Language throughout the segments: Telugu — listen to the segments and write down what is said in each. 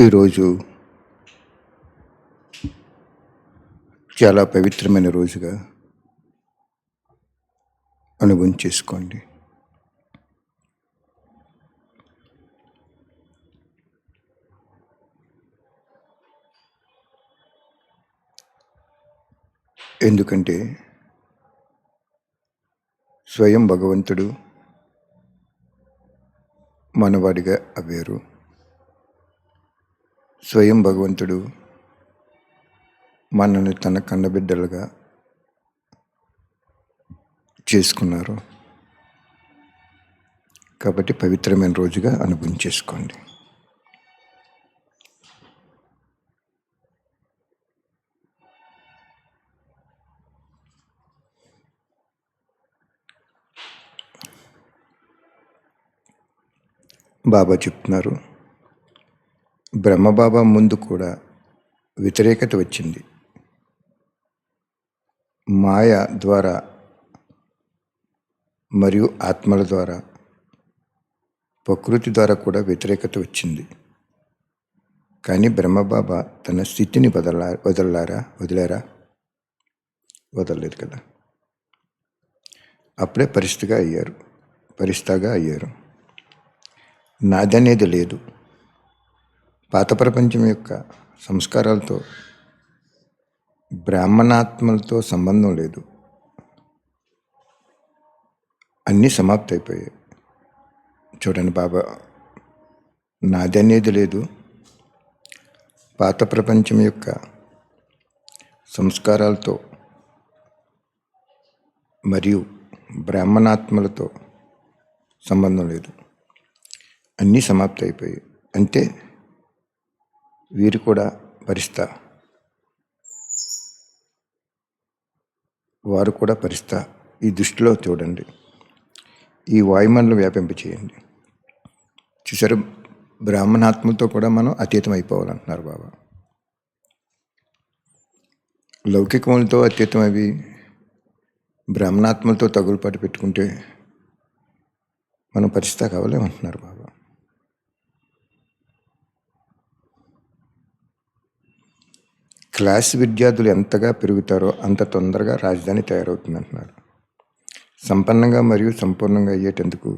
ఈరోజు చాలా పవిత్రమైన రోజుగా అనుభవం చేసుకోండి. ఎందుకంటే స్వయం భగవంతుడు మనవాడిగా అవ్వారు. స్వయం భగవంతుడు మనల్ని తన కన్నబిడ్డలుగా చేసుకున్నారు. కాబట్టి పవిత్రమైన రోజుగా అనుభవం చేసుకోండి. బాబా చెప్తున్నారు, బ్రహ్మబాబా ముందు కూడా వ్యతిరేకత వచ్చింది. మాయ ద్వారా మరియు ఆత్మల ద్వారా, ప్రకృతి ద్వారా కూడా వ్యతిరేకత వచ్చింది. కానీ బ్రహ్మబాబా తన స్థితిని వదిలారా? వదలలేదు కదా. అప్పుడే పరిస్థితిగా అయ్యారు. నాదనేది లేదు. పాత ప్రపంచం యొక్క సంస్కారాలతో, బ్రాహ్మణాత్మలతో సంబంధం లేదు. అన్నీ సమాప్తి అయిపోయాయి. చూడండి, బాబా నాదనేది లేదు. పాత ప్రపంచం యొక్క సంస్కారాలతో మరియు బ్రాహ్మణాత్మలతో సంబంధం లేదు. అన్నీ సమాప్తి అయిపోయాయి. అంటే వీరు కూడా వారు కూడా ఈ దృష్టిలో చూడండి. ఈ వాయుమండలం వ్యాపింపచేయండి. చూసారు, బ్రాహ్మణాత్మలతో కూడా మనం అతీతం అయిపోవాలంటున్నారు బాబా. లౌకికములతో అతీతం అవి బ్రాహ్మణాత్మలతో తగులుపాటు పెట్టుకుంటే మనం కావాలేమంటున్నారు బాబా. క్లాస్ విద్యార్థులు ఎంతగా పెరుగుతారో అంత తొందరగా రాజధాని తయారవుతుందంటున్నారు. సంపన్నంగా మరియు సంపూర్ణంగా అయ్యేటందుకు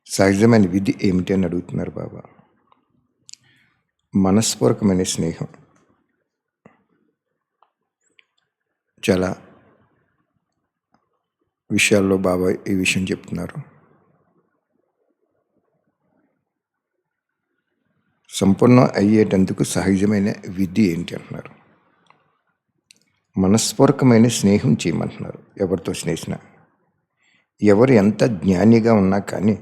సహజమైన విధి ఏమిటి అని అడుగుతున్నారు బాబా. మనస్పూర్వకమైన స్నేహం. చాలా విషయాల్లో బాబా ఈ విషయం చెప్తున్నారు. సంపూర్ణం అయ్యేటందుకు సహజమైన విధి ఏంటి అంటున్నారు. మనస్పూర్వకమైన స్నేహం చేయమంటున్నారు. ఎవరితో స్నేహించినా, ఎవరు ఎంత జ్ఞానిగా ఉన్నా కానీ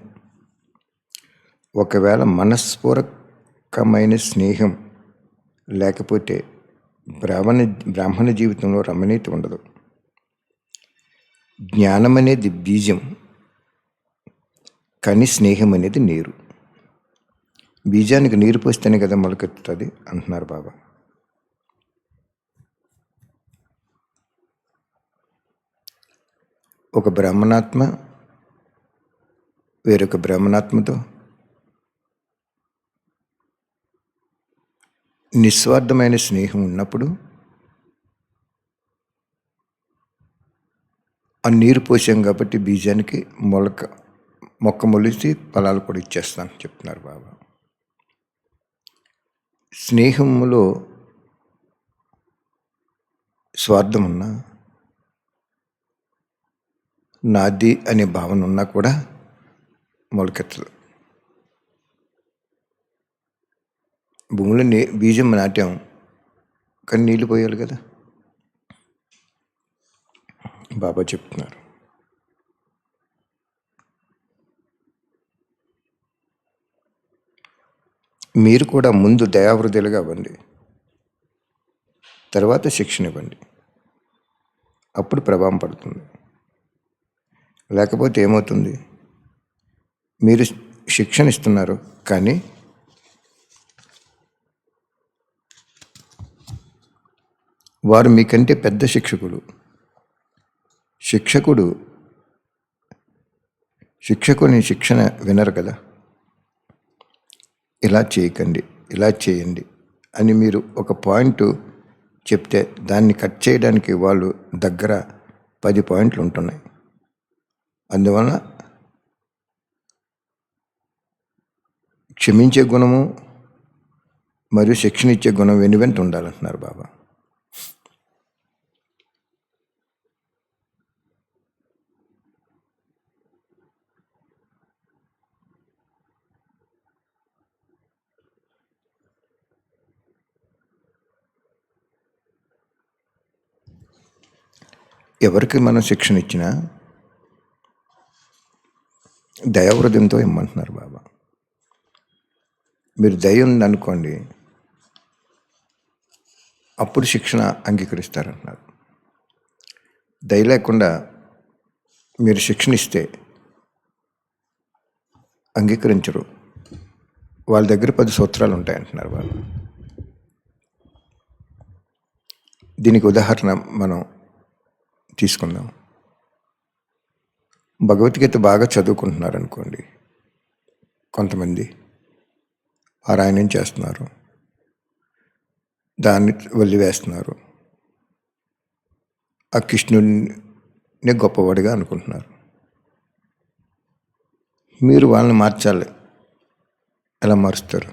ఒకవేళ మనస్పూర్వకమైన స్నేహం లేకపోతే బ్రాహ్మణ జీవితంలో రమణీయత ఉండదు. జ్ఞానం అనేది బీజం, కానీ స్నేహం అనేది నీరు. బీజానికి నీరు పోస్తేనే కదా మొలకెత్తుతుంది అంటున్నారు బాబా. ఒక బ్రాహ్మణాత్మ వేరొక బ్రాహ్మణాత్మతో నిస్వార్థమైన స్నేహం ఉన్నప్పుడు ఆ నీరు పోసాం కాబట్టి బీజానికి మొక్క మొలిచి ఫలాలు కూడా ఇచ్చేస్తాను చెప్తున్నారు బాబా. స్నేహంలో స్వార్థం ఉన్నా, నాది అనే భావన ఉన్నా కూడా మొలకెత్తదు. భూమిలో బీజం నాటాం, కానీ నీళ్ళు పోయాలి కదా. బాబా చెప్తున్నారు, మీరు కూడా ముందు దయావృద్ధులుగా అవ్వండి, తర్వాత శిక్షణ ఇవ్వండి. అప్పుడు ప్రభావం పడుతుంది. లేకపోతే ఏమవుతుంది? మీరు శిక్షణ ఇస్తున్నారు, కానీ వారు మీకంటే పెద్ద శిక్షకుని శిక్షణ వినరు కదా. ఇలా చేయకండి, ఇలా చేయండి అని మీరు ఒక పాయింట్ చెప్తే దాన్ని కట్ చేయడానికి వాళ్ళు దగ్గర 10 పాయింట్లు ఉంటున్నాయి. అందువలన క్షమించే గుణము మరియు శిక్షణ ఇచ్చే గుణం వెనువెంట ఉండాలంటున్నారు బాబా. ఎవరికి మనం శిక్షణ ఇచ్చినా దయాహృదయంతో ఇమ్మంటున్నారు బాబా. మీరు దయ ఉందనుకోండి, అప్పుడు శిక్షణ అంగీకరిస్తారంటున్నారు. దయ లేకుండా మీరు శిక్షణ ఇస్తే అంగీకరించరు. వాళ్ళ దగ్గర 10 సూత్రాలు ఉంటాయంటున్నారు వాళ్ళు. దీనికి ఉదాహరణ మనం తీసుకుందాం. భగవద్గీత బాగా చదువుకుంటున్నారు అనుకోండి, కొంతమంది పారాయణం చేస్తున్నారు, దాన్ని వదిలివేస్తున్నారు, ఆ కృష్ణుడిని గొప్పవాడిగా అనుకుంటున్నారు. మీరు వాళ్ళని మార్చాలి. ఎలా మారుస్తారు?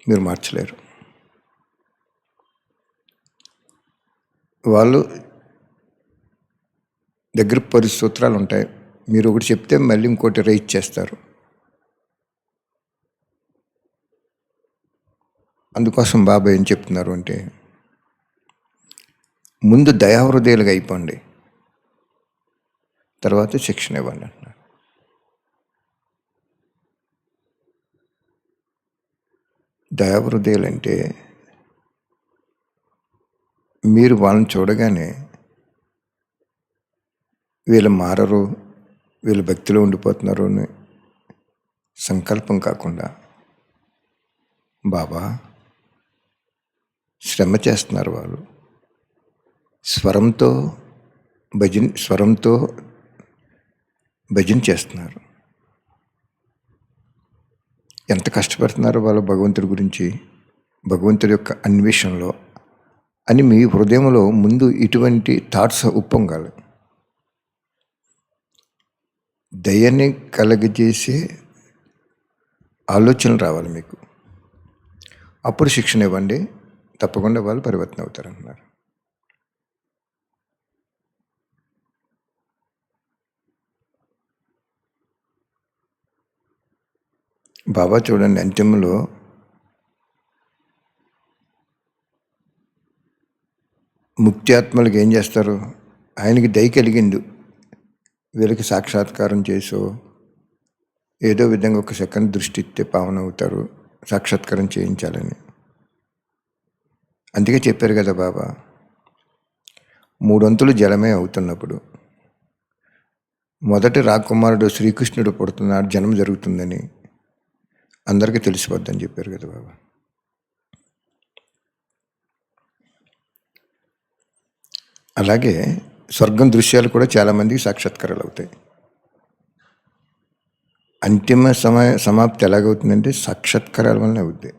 మీరు మార్చలేరు. వాళ్ళు దగ్గర 10 సూత్రాలు ఉంటాయి. మీరు ఒకటి చెప్తే మళ్ళీ ఇంకోటి రైట్ చేస్తారు. అందుకోసం బాబా ఏం చెప్తున్నారు అంటే, ముందు దయాహృదయాలుగా అయిపోండి, తర్వాత శిక్షణ ఇవ్వండి అంటున్నారు. దయాహృదయాలు అంటే మీరు వాళ్ళని చూడగానే వీళ్ళు మారరు, వీళ్ళు భక్తిలో ఉండిపోతున్నారు అని సంకల్పం కాకుండా, బాబా శ్రమ చేస్తున్నారు, వాళ్ళు స్వరంతో భజన చేస్తున్నారు, ఎంత కష్టపడుతున్నారు వాళ్ళు భగవంతుడి గురించి, భగవంతుడి యొక్క అన్వేషణలో అని మీ హృదయంలో ముందు ఇటువంటి థాట్స్ ఉప్పొంగాలి. దయని కలగజేసే ఆలోచనలు రావాలి మీకు. అప్పుడు శిక్షణ ఇవ్వండి, తప్పకుండా వాళ్ళు పరివర్తన అవుతారన్నారు. బాబా చూడండి, అంత్యంలో ముక్తి ఆత్మలకు ఏం చేస్తారు? ఆయనకి దయ కలిగిండు, వీళ్ళకి సాక్షాత్కారం చేసో ఏదో విధంగా ఒక సెకండ్ దృష్టి ఇస్తే పావన అవుతారు, సాక్షాత్కారం చేయించాలని. అందుకే చెప్పారు కదా బాబా, 3 వంతులు జలమే అవుతున్నప్పుడు మొదటి రాకుమారుడు శ్రీకృష్ణుడు పుడుతున్నాడు, జన్మ జరుగుతుందని అందరికీ తెలిసిపోద్దని చెప్పారు కదా బాబా. అలాగే స్వర్గం దృశ్యాలు కూడా చాలామందికి సాక్షాత్కారాలు అవుతాయి. అంతిమ సమాప్తి ఎలాగవుతుందంటే సాక్షాత్కారాల వలన అవుద్ది.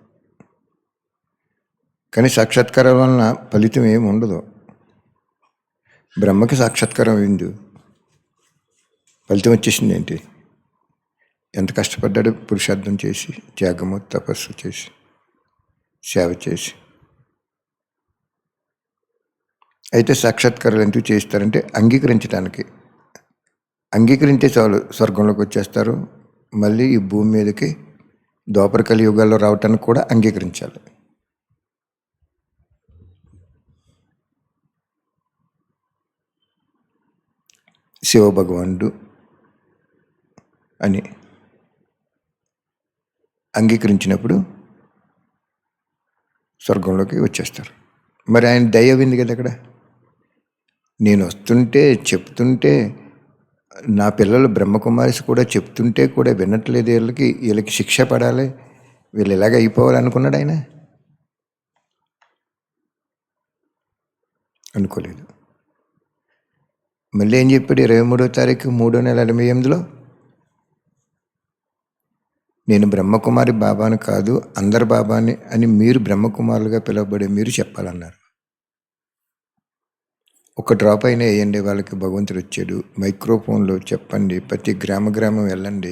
కానీ సాక్షాత్కారాల వలన ఫలితం ఏమి ఉండదు. బ్రహ్మకి సాక్షాత్కారం అయింది, ఫలితం వచ్చేసింది ఏంటి? ఎంత కష్టపడ్డాడు, పురుషార్థం చేసి, త్యాగము తపస్సు చేసి, సేవ చేసి. అయితే సాక్షాత్కారాలు ఎందుకు చేస్తారంటే అంగీకరించడానికి. అంగీకరించే చాలు, స్వర్గంలోకి వచ్చేస్తారు. మళ్ళీ ఈ భూమి మీదకి ద్వాపర కలియుగాల్లో రావటానికి కూడా అంగీకరించాలి. శివభగవానుడు అని అంగీకరించినప్పుడు స్వర్గంలోకి వచ్చేస్తారు. మరి ఆయన దయ ఉంది కదా అక్కడ. నేను వస్తుంటే చెప్తుంటే, నా పిల్లలు బ్రహ్మకుమారిస్ కూడా చెప్తుంటే కూడా వినట్లేదు, వీళ్ళకి శిక్ష పడాలి, వీళ్ళు ఇలాగ అయిపోవాలనుకున్నాడు ఆయన? అనుకోలేదు. మళ్ళీ ఏం చెప్పాడు? 23వ తారీఖు 3వ నెల 28లో నేను బ్రహ్మకుమారి బాబాని కాదు, అందరు బాబాని అని మీరు బ్రహ్మకుమారులుగా పిలువబడే మీరు చెప్పాలన్నారు. ఒక డ్రాప్ అయినా వేయండి, వాళ్ళకి భగవంతుడు వచ్చాడు. మైక్రోఫోన్లో చెప్పండి, ప్రతి గ్రామం వెళ్ళండి,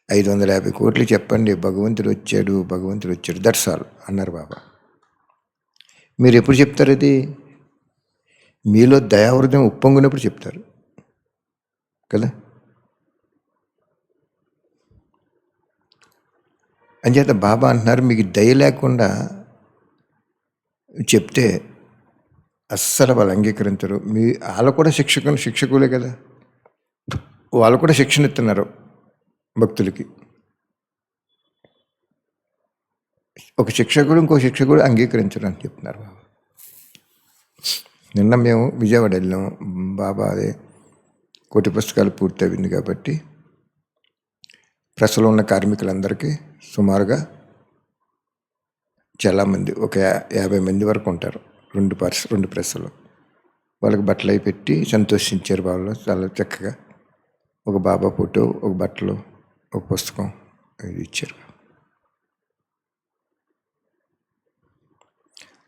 550 కోట్లు చెప్పండి, భగవంతుడు వచ్చాడు, దట్స్ ఆల్ అన్నారు బాబా. మీరు ఎప్పుడు చెప్తారు? అది మీలో దయాహృదయం ఉప్పొంగినప్పుడు చెప్తారు కదా. అంచేత బాబా అంటున్నారు, మీకు దయ లేకుండా చెప్తే అస్సలు వాళ్ళు అంగీకరించరు. వాళ్ళు కూడా శిక్షకులే కదా, వాళ్ళు కూడా శిక్షణ ఇస్తున్నారు భక్తులకి. ఒక శిక్షకుడు ఇంకో శిక్షకుడు అంగీకరించరు అని చెప్తున్నారు బాబా. నిన్న మేము విజయవాడ వెళ్ళాం. బాబా అదే కోటి పుస్తకాలు పూర్తయింది కాబట్టి ప్రెస్లో ఉన్న కార్మికులందరికీ సుమారుగా చాలామంది, ఒక 50 మంది వరకు ఉంటారు, రెండు ప్రెస్సులు. వాళ్ళకి బట్టలు అవి పెట్టి సంతోషించారు బాబాలో. చాలా చక్కగా ఒక బాబా ఫోటో, ఒక బట్టలు, ఒక పుస్తకం ఇచ్చారు.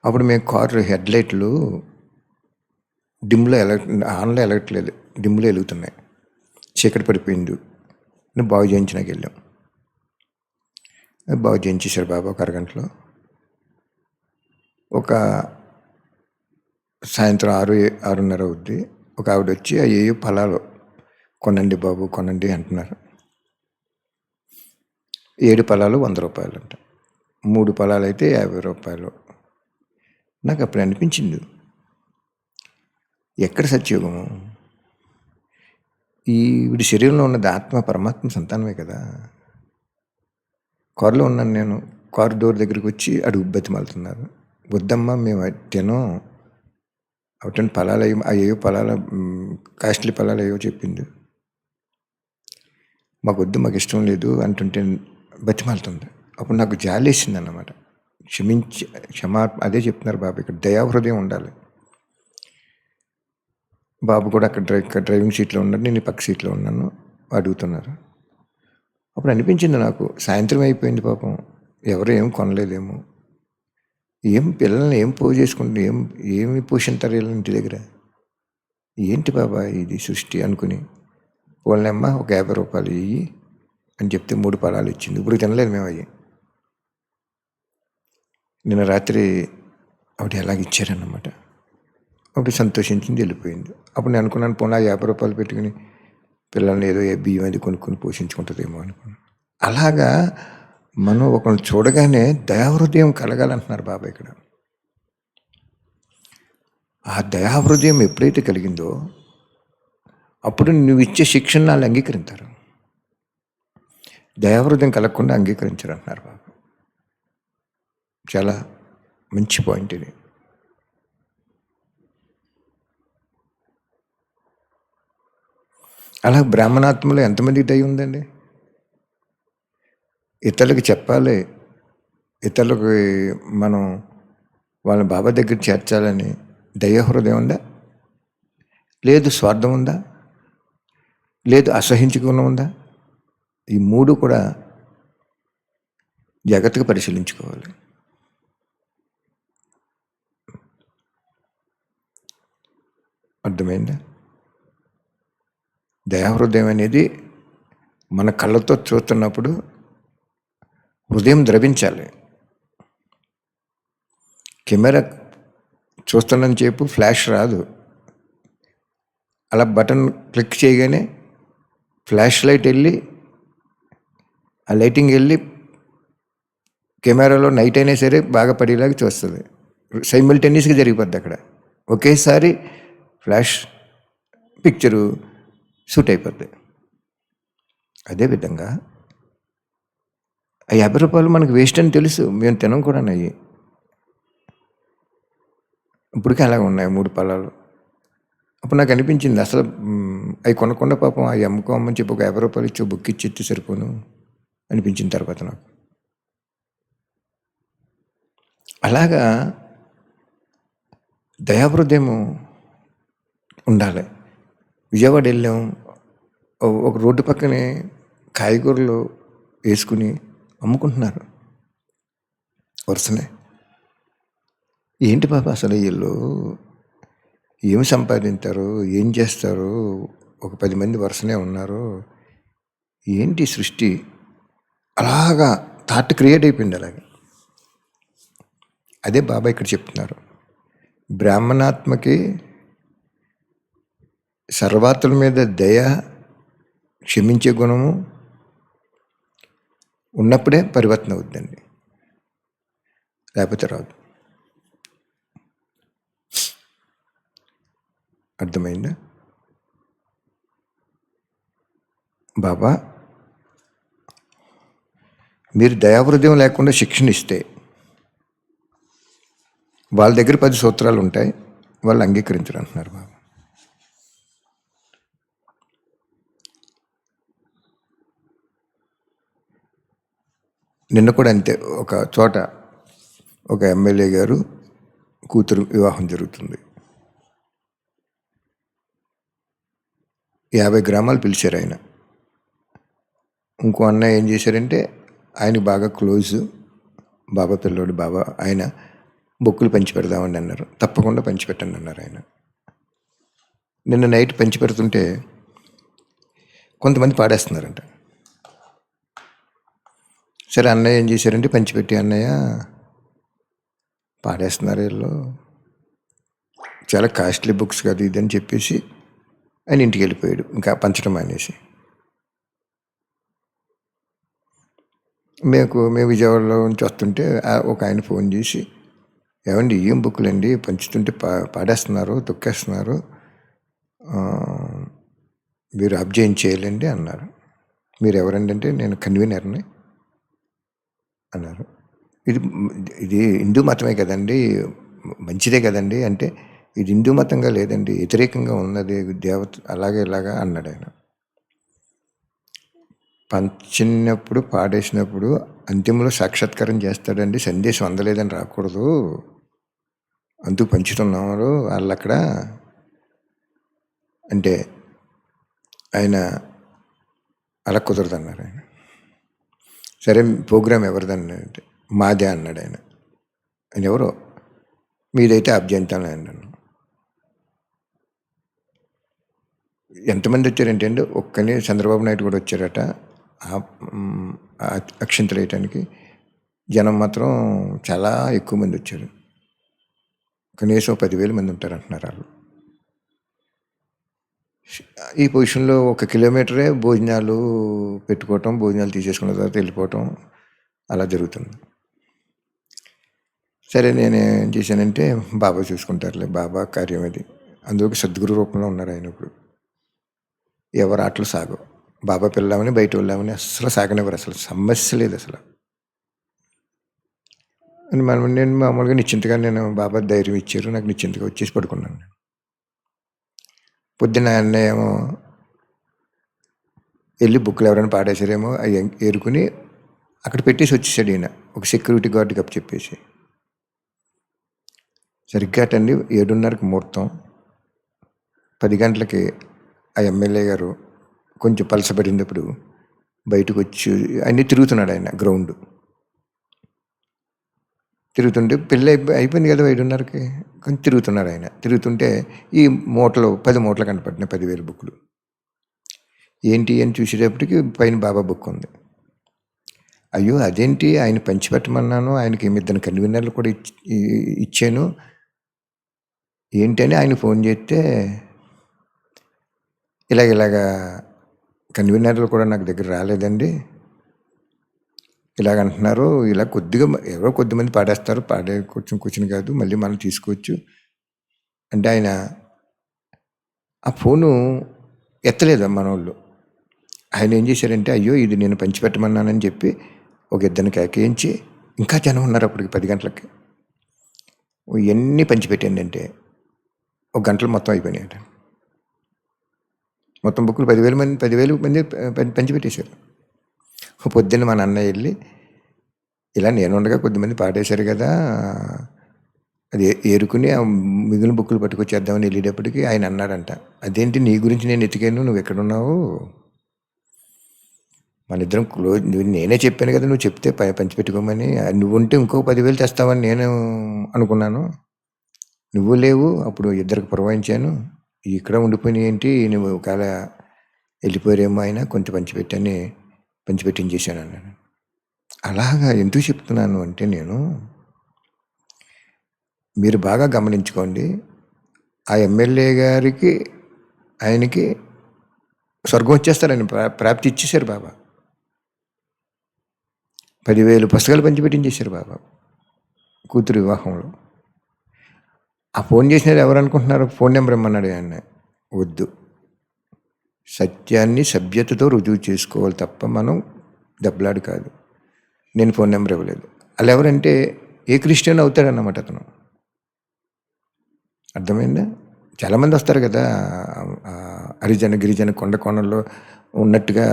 అప్పుడు మేము కారు హెడ్లైట్లు డిమ్లో ఆన్లో ఎలగట్లేదు, డిమ్లో వెలుగుతున్నాయి, చీకటి పడిపోయింది. బాగు చేయించినాకి వెళ్ళాం. బాగు చేయించేశారు బాబా ఒక అరగంటలో. ఒక సాయంత్రం 6-6:30 అవుద్ది. ఒక ఆవిడ వచ్చి అయ్యో ఫలాలు కొనండి బాబు, కొనండి అంటున్నారు. 7 ఫలాలు 100 రూపాయలు అంట, 3 ఫలాలు అయితే 50 రూపాయలు. నాకు అప్పుడు అనిపించింది, ఎక్కడ సత్యోగము? వీడి శరీరంలో ఉన్నది ఆత్మ, పరమాత్మ సంతానమే కదా. కారులో ఉన్నాను నేను, కారు డోర్ దగ్గరికి వచ్చి అడుగు బతిమాలుతున్నారు, వద్దమ్మా మేము తినం, అవటం ఫలాలు అయ్యో ఫలాలు కాస్ట్లీ ఫలాలు అయ్యో చెప్పింది, మాకు వద్దు, మాకు ఇష్టం లేదు అంటుంటే బతిమాలుతుంది. అప్పుడు నాకు జాలేసింది అన్నమాట. అదే చెప్తున్నారు బాబు, ఇక్కడ దయాహృదయం ఉండాలి. బాబు కూడా అక్కడ డ్రైవింగ్ సీట్లో ఉన్నాడు, నేను పక్క సీట్లో ఉన్నాను, అడుగుతున్నారు. అప్పుడు అనిపించింది నాకు, సాయంత్రం అయిపోయింది పాపం, ఎవరు ఏం కొనలేదేమో, పిల్లల్ని ఏం పోగు చేసుకుంటే ఏమి పోషింటారు వీళ్ళ ఇంటి దగ్గర, ఏంటి బాబా ఇది సృష్టి అనుకుని, వాళ్ళమ్మ ఒక 50 రూపాయలు ఇయ్యి అని చెప్తే 3 ఫలాలు ఇచ్చింది. ఇప్పుడు తినలేదు మేము అవి. నిన్న రాత్రి ఆవిడ ఎలాగ ఇచ్చారన్నమాట. అప్పుడు సంతోషించింది, వెళ్ళిపోయింది. అప్పుడు నేను అనుకున్నాను, పోనీ 50 రూపాయలు పెట్టుకుని పిల్లల్ని ఏదో బియ్యం అది కొనుక్కొని పోషించుకుంటుందేమో అనుకున్నాను. అలాగా మనం ఒకరిని చూడగానే దయాహృదయం కలగాలంటున్నారు బాబా ఇక్కడ. ఆ దయాహృదయం ఎప్పుడైతే కలిగిందో అప్పుడు నువ్వు ఇచ్చే శిక్షణ వాళ్ళు అంగీకరించారు. దయాహృదయం కలగకుండా అంగీకరించరు అంటున్నారు బాబా. చాలా మంచి పాయింట్ ఇది. అలా బ్రాహ్మణాత్మలో ఎంతమందికి దయ ఉందండి? ఇతరులకు చెప్పాలి, ఇతరులకు మనం వాళ్ళని బాబా దగ్గర చేర్చాలని దయాహృదయం ఉందా? లేదు. స్వార్థం ఉందా? లేదు. అసహించుకున్న ఉందా? ఈ 3 కూడా జాగ్రత్తగా పరిశీలించుకోవాలి. అర్థమైందా? దయాహృదయం అనేది మన కళ్ళతో చూస్తున్నప్పుడు హృదయం ద్రవించాలి. కెమెరా చూస్తున్నంత సేపు ఫ్లాష్ రాదు. అలా బటన్ క్లిక్ చేయగానే ఫ్లాష్ లైట్ వెళ్ళి, ఆ లైటింగ్ వెళ్ళి కెమెరాలో నైట్ అయినా సరే బాగా పడేలాగా చూస్తుంది. సైమిల్టేనియస్గా జరిగిపోద్ది అక్కడ. ఒకేసారి ఫ్లాష్ పిక్చరు షూట్ అయిపోద్ది. అదేవిధంగా ఆ 50 రూపాయలు మనకు వేస్ట్ అని తెలుసు, మేము తినం కూడా అయ్యి. ఇప్పటికీ అలాగ ఉన్నాయి 3 ఫలాలు. అప్పుడు నాకు అనిపించింది, అసలు అవి కొనకుండా పాపం అవి అమ్ముకోమని చెప్పి ఒక 50 రూపాయలు ఇచ్చి బుక్ ఇచ్చి సరిపోను అనిపించిన తర్వాత నాకు. అలాగా దయాహృదయము ఉండాలి. విజయవాడ వెళ్ళాం, ఒక రోడ్డు పక్కనే కాయగూరలు వేసుకుని అమ్ముకుంటున్నారు వరుసనే. ఏంటి బాబా అసలు వీళ్ళు ఏమి సంపాదించారు, ఏం చేస్తారు? ఒక 10 మంది వరుసనే ఉన్నారు. ఏంటి సృష్టి? అలాగా థాట్ క్రియేట్ అయిపోయింది అలాగే. అదే బాబా ఇక్కడ చెప్తున్నారు. బ్రాహ్మణాత్మకి సర్వాత్రుల మీద దయ, క్షమించే గుణము ఉన్నప్పుడే పరివర్తన అవుద్దండి, లేకపోతే రాదు. అర్థమైందా? బాబా మీరు దయాహృదయం లేకుండా శిక్షణ ఇస్తే వాళ్ళ దగ్గర 10 సూత్రాలు ఉంటాయి, వాళ్ళు అంగీకరించరు అంటున్నారు బాబా. నిన్న కూడా అంతే, ఒక చోట ఒక ఎమ్మెల్యే గారు కూతురు వివాహం జరుగుతుంది. 50 గ్రామాలు పిలిచారు ఆయన. ఇంకో అన్న ఏం చేశారంటే, ఆయనకి బాగా క్లోజు, బాబా పిల్లోడు బాబా, ఆయన బొక్కులు పంచి పెడదామని అన్నారు. తప్పకుండా పంచిపెట్టండి అన్నారు ఆయన. నిన్న నైట్ పంచి పెడుతుంటే కొంతమంది పాడేస్తున్నారంట. సరే అన్నయ్య ఏం చేశారంటే, పంచిపెట్టి అన్నయ్య పాడేస్తున్నారు వీళ్ళు, చాలా కాస్ట్లీ బుక్స్ కాదు ఇదని చెప్పేసి ఆయన ఇంటికి వెళ్ళిపోయాడు, ఇంకా పంచడం అనేసి. మేము విజయవాడలో నుంచి వస్తుంటే ఒక ఆయన ఫోన్ చేసి, ఏమండి ఏం బుక్కులు అండి పంచుతుంటే పాడేస్తున్నారు, తొక్కేస్తున్నారు, మీరు అబ్జెక్ట్ చేయాలండి అన్నారు. మీరు ఎవరండి అంటే, నేను కన్వీనర్ని అన్నారు. ఇది హిందూ మతమే కదండి, మంచిదే కదండి అంటే, ఇది హిందూ మతంగా లేదండి, వ్యతిరేకంగా ఉన్నది దేవత, అలాగే ఇలాగా అన్నాడు ఆయన. పంచినప్పుడు పాడేసినప్పుడు అంతిమంలో సాక్షాత్కారం చేస్తాడండి, సందేశం అందలేదని రాకూడదు, అందుకు పంచుతున్నారు వాళ్ళు అక్కడ అంటే ఆయన అలా కుదరదు అన్నారు ఆయన. సరే ప్రోగ్రామ్ ఎవరిదన్నా అంటే, మాదే అన్నాడు ఆయన. ఆయన ఎవరో, మీదైతే అభ్యంతరం అన్నాను. ఎంతమంది వచ్చారంటే అండి, ఒక్కనే చంద్రబాబు నాయుడు కూడా వచ్చారట అక్షింతలు వేయటానికి. జనం మాత్రం చాలా ఎక్కువ మంది వచ్చారు, కనీసం 10,000 మంది ఉంటారు అంటున్నారు వాళ్ళు. ఈ పొజిషన్లో 1 కిలోమీటరే భోజనాలు పెట్టుకోవటం, భోజనాలు తీసేసుకున్న తర్వాత వెళ్ళిపోవటం అలా జరుగుతుంది. సరే నేను ఏం చేశానంటే, బాబా చూసుకుంటారులే, బాబా కార్యం అది. అందులోకి సద్గురు రూపంలో ఉన్నారు ఆయన ఇప్పుడు. ఎవరు ఆటలు సాగు, బాబా పిల్లమని బయట వెళ్ళామని అసలు సాగనివ్వరు, అసలు సమస్య లేదు అసలు. నేను మామూలుగా నిశ్చింతగా, నేను బాబా ధైర్యం ఇచ్చారు, నాకు నిశ్చింతగా వచ్చేసి పడుకున్నాను. పొద్దున్న అన్నయ్య ఏమో వెళ్ళి బుక్కులు ఎవరైనా పాడేశారేమో అవి ఏరుకుని అక్కడ పెట్టేసి వచ్చేసాడు ఈయన, ఒక సెక్యూరిటీ గార్డుకి అప్పు చెప్పేసి. సరిగ్గా అటండి 7:30కి ముహూర్తం, 10 గంటలకి ఆ ఎమ్మెల్యే గారు కొంచెం పలసపడినప్పుడు బయటకు వచ్చి అన్నీ తిరుగుతున్నాడు ఆయన, గ్రౌండ్ తిరుగుతుంటే పెళ్ళి అయిపోయింది కదా 7:30కి, కొంచెం తిరుగుతున్నాడు ఆయన. తిరుగుతుంటే ఈ మూటలు 10 మూటలు కనపడినాయి, 10,000 బుక్కులు. ఏంటి అని చూసేటప్పటికి పైన బాబా బుక్ ఉంది. అయ్యో అదేంటి, ఆయన పంచిపెట్టమన్నాను, ఆయనకి 2 కన్వీనర్లు కూడా ఇచ్చాను, ఏంటని ఆయన ఫోన్ చేస్తే, ఇలాగా కన్వీనర్లు కూడా నాకు దగ్గర రాలేదండి, ఇలాగంటున్నారు, ఇలా కొద్దిగా ఎవరో కొద్దిమంది పాడేస్తారు, కూర్చుని కాదు, మళ్ళీ మనం తీసుకోవచ్చు అంటే ఆయన ఆ ఫోను ఎత్తలేదు మన వాళ్ళు. ఆయన ఏం చేశారంటే, అయ్యో ఇది నేను పంచిపెట్టమన్నానని చెప్పి ఒక 2 కేకేయించి, ఇంకా జనం ఉన్నారు అప్పటికి 10 గంటలకి, ఎన్ని పంచిపెట్టిందంటే 1 గంటలు మొత్తం అయిపోయినాయట. మొత్తం బుక్కులు 10,000 మంది పంచిపెట్టేశారు. పొద్దున్న మా నాన్న వెళ్ళి, ఇలా నేనుండగా కొద్దిమంది పాడేశారు కదా, అది ఏరుకుని ఆ మిగిలిన బుక్కులు పట్టుకొచ్చేద్దామని వెళ్ళేటప్పటికి ఆయన అన్నాడంట, అదేంటి నీ గురించి నేను ఎతికాను, నువ్వు ఎక్కడున్నావు, మన ఇద్దరం క్లోజ్. నేనే చెప్పాను కదా, నువ్వు చెప్తే పంచిపెట్టుకోమని. నువ్వు ఉంటే ఇంకో 10,000 తెస్తావని నేను అనుకున్నాను. నువ్వు లేవు, అప్పుడు ఇద్దరికి పురవాయించాను. ఇక్కడ ఉండిపోయినాయి ఏంటి, నువ్వు ఒకవేళ వెళ్ళిపోయారేమో అయినా కొంచెం పంచిపెట్టించేశాను అన్నాను. అలాగా ఎందుకు చెప్తున్నాను అంటే, మీరు బాగా గమనించుకోండి. ఆ ఎమ్మెల్యే గారికి, ఆయనకి స్వర్గం వచ్చేస్తారని ప్రాప్తి ఇచ్చేశారు బాబా. 10,000 పుస్తకాలు పంచిపెట్టించేశారు బాబా కూతురు వివాహంలో. ఆ ఫోన్ చేసినారు ఎవరు అనుకుంటున్నారు? ఫోన్ నెంబర్ ఇమ్మన్నాడు ఆయన. వద్దు, సత్యాన్ని సభ్యతతో రుజువు చేసుకోవాలి తప్ప మనం దెబ్బలాడు కాదు. నేను ఫోన్ నెంబర్ ఇవ్వలేదు. వాళ్ళు ఎవరంటే ఏ క్రిస్టియన్ అవుతాడన్నమాట అతను. అర్థమైందా? చాలామంది వస్తారు కదా, హరిజన గిరిజన కొండ కోణంలో ఉన్నట్టుగా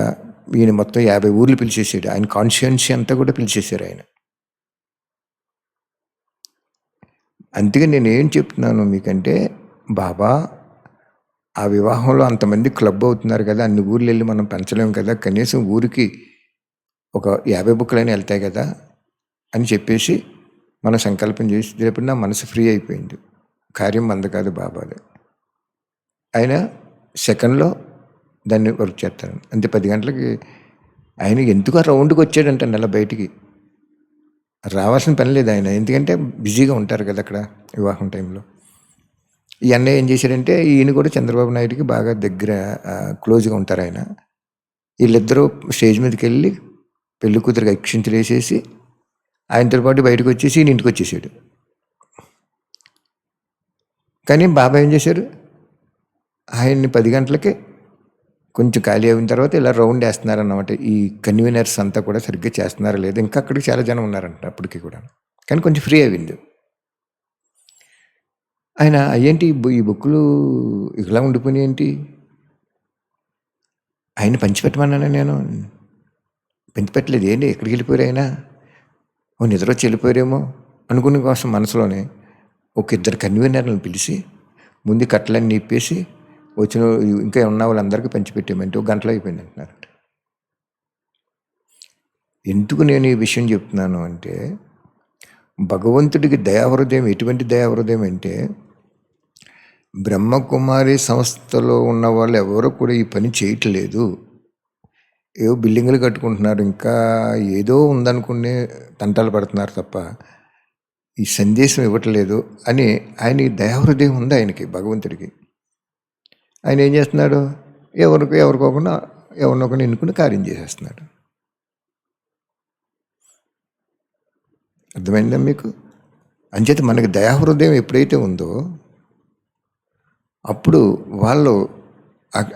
ఈయన మొత్తం 50 ఊర్లు పిలిచేసాడు. ఆయన కాన్స్టిట్యుయెన్సీ అంతా కూడా పిలిచేశారు ఆయన. అందుకే నేను ఏం చెప్తున్నాను మీకంటే, బాబా ఆ వివాహంలో అంతమంది క్లబ్ అవుతున్నారు కదా, అన్ని ఊర్లు వెళ్ళి మనం పెంచలేము కదా, కనీసం ఊరికి ఒక 50 బుక్కులైనా వెళ్తాయి కదా అని చెప్పేసి మనం సంకల్పం చేసేటప్పుడు నా మనసు ఫ్రీ అయిపోయింది. కార్యం మంద కాదు బాబాది. ఆయన సెకండ్లో దాన్ని వర్క్ చేస్తాను. అంతే. 10 గంటలకి ఆయన ఎందుకు ఆ రౌండ్కి వచ్చాడంట నెల బయటికి. రావాల్సిన పని లేదు ఆయన, ఎందుకంటే బిజీగా ఉంటారు కదా అక్కడ వివాహం టైంలో. ఈ అన్నయ్య ఏం చేశాడంటే, ఈయన కూడా చంద్రబాబు నాయుడికి బాగా దగ్గర క్లోజ్గా ఉంటారు ఆయన. వీళ్ళిద్దరూ స్టేజ్ మీదకి వెళ్ళి పెళ్లి కూతురికి అక్షింతలు వేసేసి ఆయనతో పాటు బయటకు వచ్చేసి ఈయన ఇంటికి వచ్చేసాడు. కానీ బాబా ఏం చేశారు, ఆయన్ని 10 గంటలకే కొంచెం ఖాళీ అయిన తర్వాత ఇలా రౌండ్ వేస్తున్నారన్నమాట. ఈ కన్వీనర్స్ అంతా కూడా సరిగ్గా చేస్తున్నారా లేదు, ఇంకా అక్కడికి చాలా జనం ఉన్నారంట అప్పటికి కూడా. కానీ కొంచెం ఫ్రీ అయింది ఆయన. అయ్యేంటి ఈ బుక్కులు ఇలా ఉండిపోయినాయి ఏంటి, ఆయన పంచిపెట్టమన్నాను నేను. పంచిపెట్టలేదు. ఏంటి ఎక్కడికి వెళ్ళిపోయారు ఆయన, నిద్ర వచ్చి వెళ్ళిపోయారేమో అనుకునే కోసం మనసులోనే ఒక 2 కన్వీనర్లను పిలిచి ముందు కట్టలన్నీ నిప్పేసి వచ్చిన ఇంకా ఉన్న వాళ్ళందరికీ పంచిపెట్టేమంటే 1 గంటలో అయిపోయింది అంటున్నారు. ఎందుకు నేను ఈ విషయం చెప్తున్నాను అంటే, భగవంతుడికి దయాహృదయం ఎటువంటి దయాహృదయం అంటే, బ్రహ్మకుమారి సంస్థలో ఉన్న వాళ్ళు ఎవరూ కూడా ఈ పని చేయట్లేదు. ఏవో బిల్డింగులు కట్టుకుంటున్నారు, ఇంకా ఏదో ఉందనుకునే తంటాలు పడుతున్నారు తప్ప ఈ సందేశం ఇవ్వట్లేదు అని ఆయన దయాహృదయం ఉంది ఆయనకి, భగవంతుడికి. ఆయన ఏం చేస్తున్నాడు, ఎవరికోకుండా ఎవరినొకరిని ఎన్నుకుని కార్యం చేసేస్తున్నాడు. అర్థమైందా మీకు? అంచేత మనకి దయాహృదయం ఎప్పుడైతే ఉందో అప్పుడు వాళ్ళు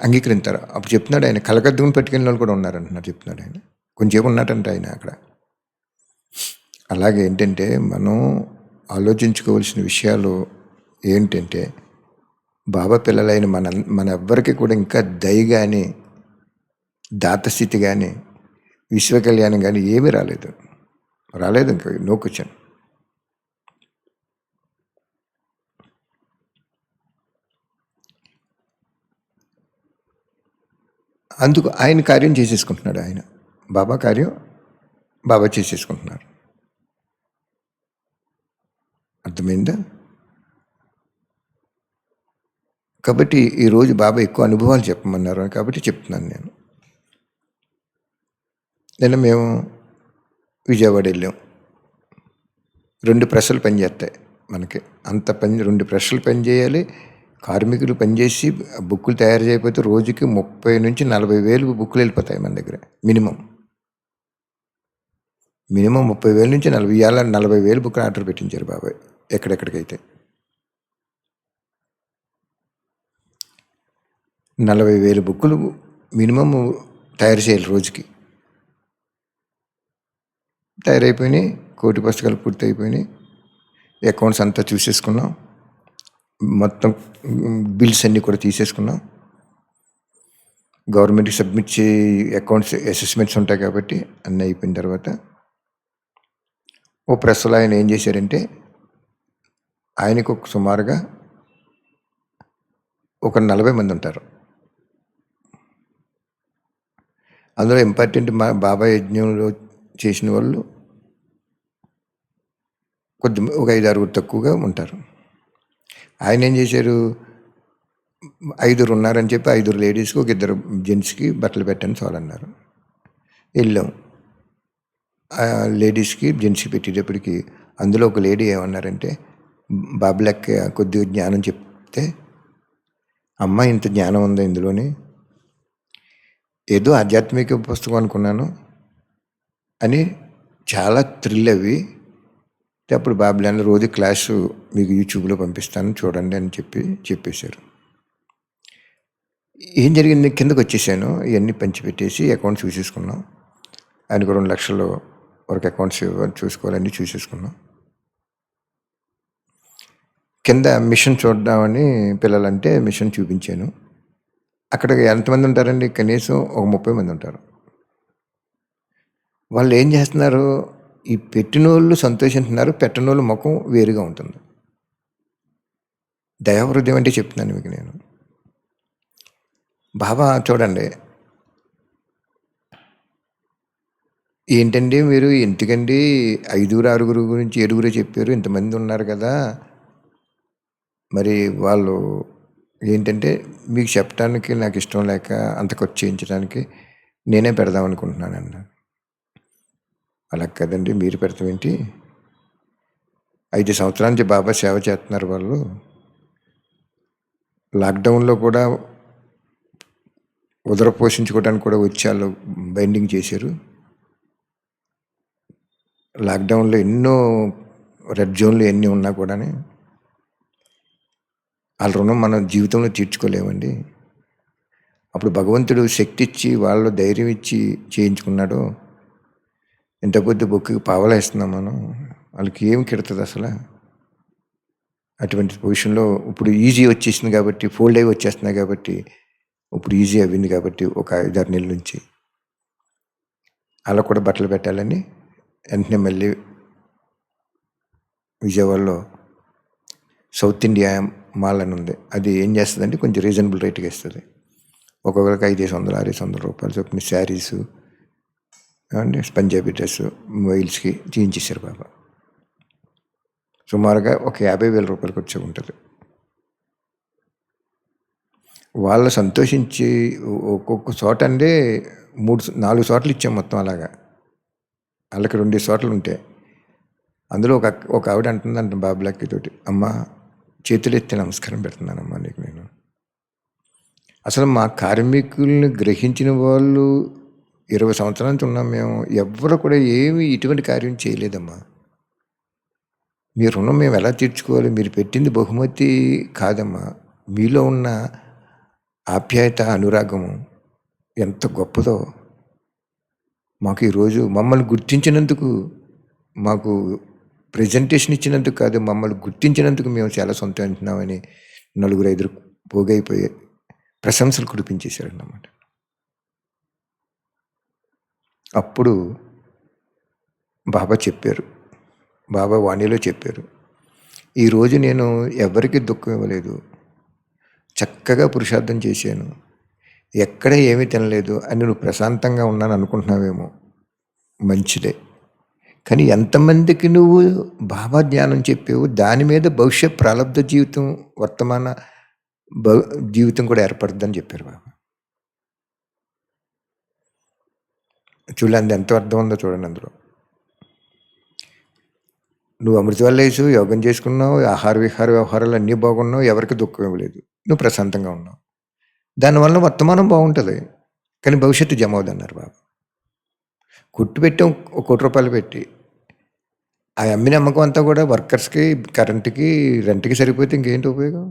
అంగీకరించారు. అప్పుడు చెప్తున్నాడు ఆయన, కలకద్దుకుని పట్టుకెళ్ళిన వాళ్ళు కూడా ఉన్నారంటున్నారు చెప్తున్నాడు ఆయన. కొంచెం ఉన్నట్టంట ఆయన అక్కడ. అలాగే ఏంటంటే మనం ఆలోచించుకోవాల్సిన విషయాలు ఏంటంటే, బాబా పిల్లలైన మన ఎవ్వరికి కూడా ఇంకా దయ కానీ, దాతస్థితి కానీ, విశ్వకళ్యాణం కానీ ఏమీ రాలేదు. ఇంకా నో క్వశ్చన్. అందుకు ఆయన కార్యం చేసేసుకుంటున్నాడు. ఆయన బాబా కార్యం బాబా చేసేసుకుంటున్నారు. అర్థమైందా? కాబట్టి ఈరోజు బాబా ఎక్కువ అనుభవాలు చెప్పమన్నారు కాబట్టి చెప్తున్నాను నేను. నిన్న మేము విజయవాడ వెళ్ళాం. 2 ప్రెస్సులు పనిచేస్తాయి మనకి. అంత 2 ప్రెస్సులు పనిచేయాలి. కార్మికులు పనిచేసి బుక్కులు తయారు చేయకపోతే రోజుకి 30 నుంచి 40 వేలు బుక్కులు వెళ్ళిపోతాయి మన దగ్గర. మినిమం 30,000 నుంచి 40,000 బుక్కులు ఆర్డర్ పెట్టించారు బాబాయ్ ఎక్కడెక్కడికైతే. 40,000 బుక్కులు మినిమం తయారు చేయాలి రోజుకి. తయారైపోయినాయి. 1 కోటి పుస్తకాలు పూర్తి అయిపోయినాయి. అకౌంట్స్ అంతా చూసేసుకున్నాం. మొత్తం బిల్స్ అన్నీ కూడా తీసేసుకున్నాం. గవర్నమెంట్కి సబ్మిట్ అకౌంట్స్ అసెస్మెంట్స్ ఉంటాయి కాబట్టి అన్నీ అయిపోయిన తర్వాత ఓ ప్రెస్లో ఆయన ఏం చేశారంటే, ఆయనకు సుమారుగా ఒక 40 మంది ఉంటారు. అందులో ఇంపార్టెంట్ మా బాబా యజ్ఞంలో చేసిన వాళ్ళు ఒక 5-6 తక్కువగా ఉంటారు. ఆయన ఏం చేశారు, 5 ఉన్నారని చెప్పి 5 లేడీస్కి ఒక 2 జెంట్స్కి బట్టలు పెట్టని చాలన్నారు. వెళ్ళాం. లేడీస్కి జెంట్స్కి పెట్టేటప్పటికి అందులో ఒక లేడీ ఏమన్నారంటే, బాబులెక్క కొద్దిగా జ్ఞానం చెప్తే, అమ్మ ఇంత జ్ఞానం ఉందా ఇందులోని, ఏదో ఆధ్యాత్మిక పుస్తకం అనుకున్నాను అని చాలా థ్రిల్ అవి. అప్పుడు బాబులేని రోజు క్లాసు మీకు యూట్యూబ్లో పంపిస్తాను చూడండి అని చెప్పేశారు. ఏం జరిగింది, కిందకు వచ్చేసాను, ఇవన్నీ పంచిపెట్టేసి అకౌంట్ చూసేసుకున్నాం. ఆయనకు 2 లక్షలు వరకు అకౌంట్స్ చూసుకోవాలని చూసేసుకున్నాం. కింద మిషన్ చూద్దామని పిల్లలంటే మిషన్ చూపించాను. అక్కడ ఎంతమంది ఉంటారండి, కనీసం ఒక 30 మంది ఉంటారు. వాళ్ళు ఏం చేస్తున్నారు, ఈ పెట్టినోళ్ళు సంతోషిస్తున్నారు, పెట్టినోళ్ళు ముఖం వేరుగా ఉంటుంది. దయాహృదయం అంటే చెప్తున్నాను మీకు నేను. బాబా చూడండి, ఏంటండి మీరు ఎందుకండి 5-6 గురించి 7 చెప్పారు, ఇంతమంది ఉన్నారు కదా, మరి వాళ్ళు ఏంటంటే మీకు చెప్పడానికి నాకు ఇష్టం లేక అంత ఖర్చు చేయించడానికి నేనే పెడదాం అనుకుంటున్నాను అన్నారు. అలా కదండి, మీరు పెడతామేంటి, 5 సంవత్సరాల నుంచి బాబా సేవ చేస్తున్నారు వాళ్ళు. లాక్డౌన్లో కూడా ఉదర పోషించుకోవడానికి కూడా వచ్చి వాళ్ళు బైండింగ్ చేశారు. లాక్డౌన్లో ఎన్నో రెడ్ జోన్లు ఎన్ని ఉన్నా కూడా వాళ్ళ రుణం మన జీవితంలో తీర్చుకోలేమండి. అప్పుడు భగవంతుడు శక్తి ఇచ్చి వాళ్ళు ధైర్యం ఇచ్చి చేయించుకున్నాడు. ఇంత కొద్ది బొక్కి పావలేస్తున్నాం మనం, వాళ్ళకి ఏం కెడుతుంది అసలు. అటువంటి పొజిషన్లో ఇప్పుడు ఈజీ వచ్చేసింది కాబట్టి, ఫోల్డ్ అయ్యి వచ్చేస్తున్నాయి కాబట్టి, ఇప్పుడు ఈజీ అవ్వింది కాబట్టి ఒక 5-6 నెలల నుంచి అలా కూడా బట్టలు పెట్టాలని వెంటనే మళ్ళీ విజయవాడలో సౌత్ ఇండియా మాల్ అని ఉంది. అది ఏం చేస్తుందంటే కొంచెం రీజనబుల్ రేట్గా ఇస్తుంది. ఒక్కొక్కరికి 500-600 రూపాయలు చొప్పున శారీసు అండి, పంజాబీ డ్రెస్సు మొబైల్స్కి చేయించేశారు బాబా. సుమారుగా ఒక 50,000 రూపాయలకు వచ్చి ఉంటుంది. వాళ్ళు సంతోషించి ఒక్కొక్క చోట అంటే 3-4 చోట్ల ఇచ్చాం మొత్తం. అలాగా వాళ్ళకి 2 చోట్ల ఉంటాయి. అందులో ఒక ఆవిడ అంటుందంట బాబులకి తోటి, అమ్మ చేతులు ఎత్తి నమస్కారం పెడుతున్నానమ్మా నీకు నేను. అసలు మా కార్మికుల్ని గ్రహించిన వాళ్ళు 20 సంవత్సరాల నుంచి ఉన్నాం మేము, ఎవ్వరు కూడా ఏమి ఇటువంటి కార్యం చేయలేదమ్మా. మీ రుణం మేము ఎలా తీర్చుకోవాలి, మీరు పెట్టింది బహుమతి కాదమ్మా, మీలో ఉన్న ఆప్యాయత అనురాగము ఎంత గొప్పదో. మాకు ఈరోజు మమ్మల్ని గుర్తించినందుకు, మాకు ప్రజెంటేషన్ ఇచ్చినందుకు కాదు, మమ్మల్ని గుర్తించినందుకు మేము చాలా సంతోషిస్తున్నామని 4-5 పోగైపోయి ప్రశంసలు కురిపించేశారన్నమాట. అప్పుడు బాబా చెప్పారు, బాబా వాణిలో చెప్పారు, ఈరోజు నేను ఎవరికి దుఃఖం ఇవ్వలేదు, చక్కగా పురుషార్థం చేశాను, ఎక్కడ ఏమీ తినలేదు అని నువ్వు ప్రశాంతంగా ఉన్నాను అనుకుంటున్నావేమో, మంచిదే. కానీ ఎంతమందికి నువ్వు బాబా జ్ఞానం చెప్పావు, దాని మీద భవిష్యత్ ప్రాలబ్ధ జీవితం, వర్తమాన జీవితం కూడా ఏర్పడుతుందని చెప్పారు బాబా. చూడండి ఎంత అర్థం ఉందో చూడండి. అందులో నువ్వు అమృతవల్ల వేసు యోగం చేసుకున్నావు, ఆహార విహార వ్యవహారాలు అన్నీ బాగున్నావు, ఎవరికి దుఃఖం ఇవ్వలేదు, నువ్వు ప్రశాంతంగా ఉన్నావు, దానివల్ల వర్తమానం బాగుంటుంది కానీ భవిష్యత్తు జమ అవుదన్నారు బాబా. కొట్టు పెట్టాం 1 కోటి రూపాయలు పెట్టి, ఆ అమ్మిన అమ్మకం అంతా కూడా వర్కర్స్కి, కరెంటుకి, రెంట్కి సరిపోతే ఇంకేంటి ఉపయోగం.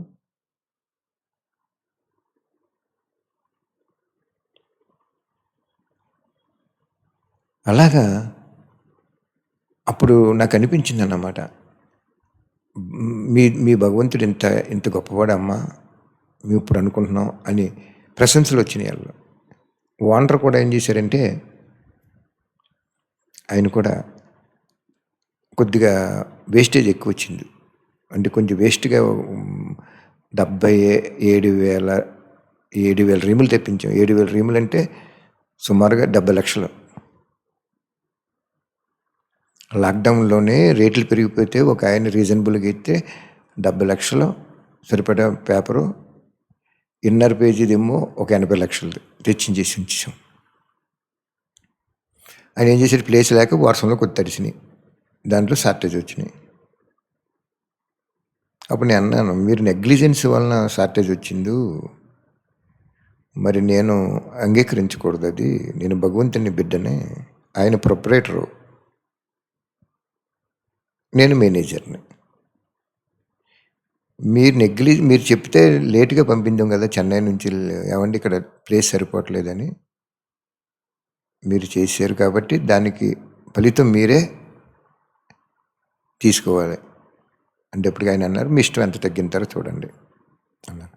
అలాగా అప్పుడు నాకు అనిపించింది అన్నమాట, మీ భగవంతుడు ఇంత గొప్పవాడమ్మా మేము ఇప్పుడు అనుకుంటున్నాం అని ప్రశంసలు వచ్చినాయి వాళ్ళు. ఓనర్ కూడా ఏం చేశారంటే, ఆయన కూడా కొద్దిగా వేస్టేజ్ ఎక్కువ వచ్చింది, అంటే కొంచెం వేస్ట్గా 77,000 రీములు తెప్పించాం. 7,000 రీములు అంటే సుమారుగా 70 లక్షలు. లాక్డౌన్లోనే రేట్లు పెరిగిపోతే ఒక ఆయన రీజనబుల్గా అయితే 70 లక్షలు సరిపడా పేపరు, ఇన్నర్ పేజీదేమో ఒక 80 లక్షలు తెచ్చించేసి ఉంచేసాం. ఆయన ఏం చేశాడు, ప్లేస్ లేక వర్షంలో కొద్ది తడిసినాయి, దాంట్లో షార్టేజ్ వచ్చినాయి. అప్పుడు నేను అన్నాను, మీరు నెగ్లిజెన్స్ వలన షార్టేజ్ వచ్చింది, మరి నేను అంగీకరించకూడదు. అది నేను భగవంతుని బిడ్డనే, ఆయన ప్రొపరేటరు, నేను మేనేజర్ని. మీరు చెప్తే లేటుగా పంపించాం కదా చెన్నై నుంచి, ఏమండి ఇక్కడ ప్లేస్ సరిపోవట్లేదని మీరు చేశారు, కాబట్టి దానికి ఫలితం మీరే తీసుకోవాలి అంటే ఇప్పుడు ఆయన అన్నారు, మీ ఇష్టం ఎంత తగ్గింటారో చూడండి అన్నారు.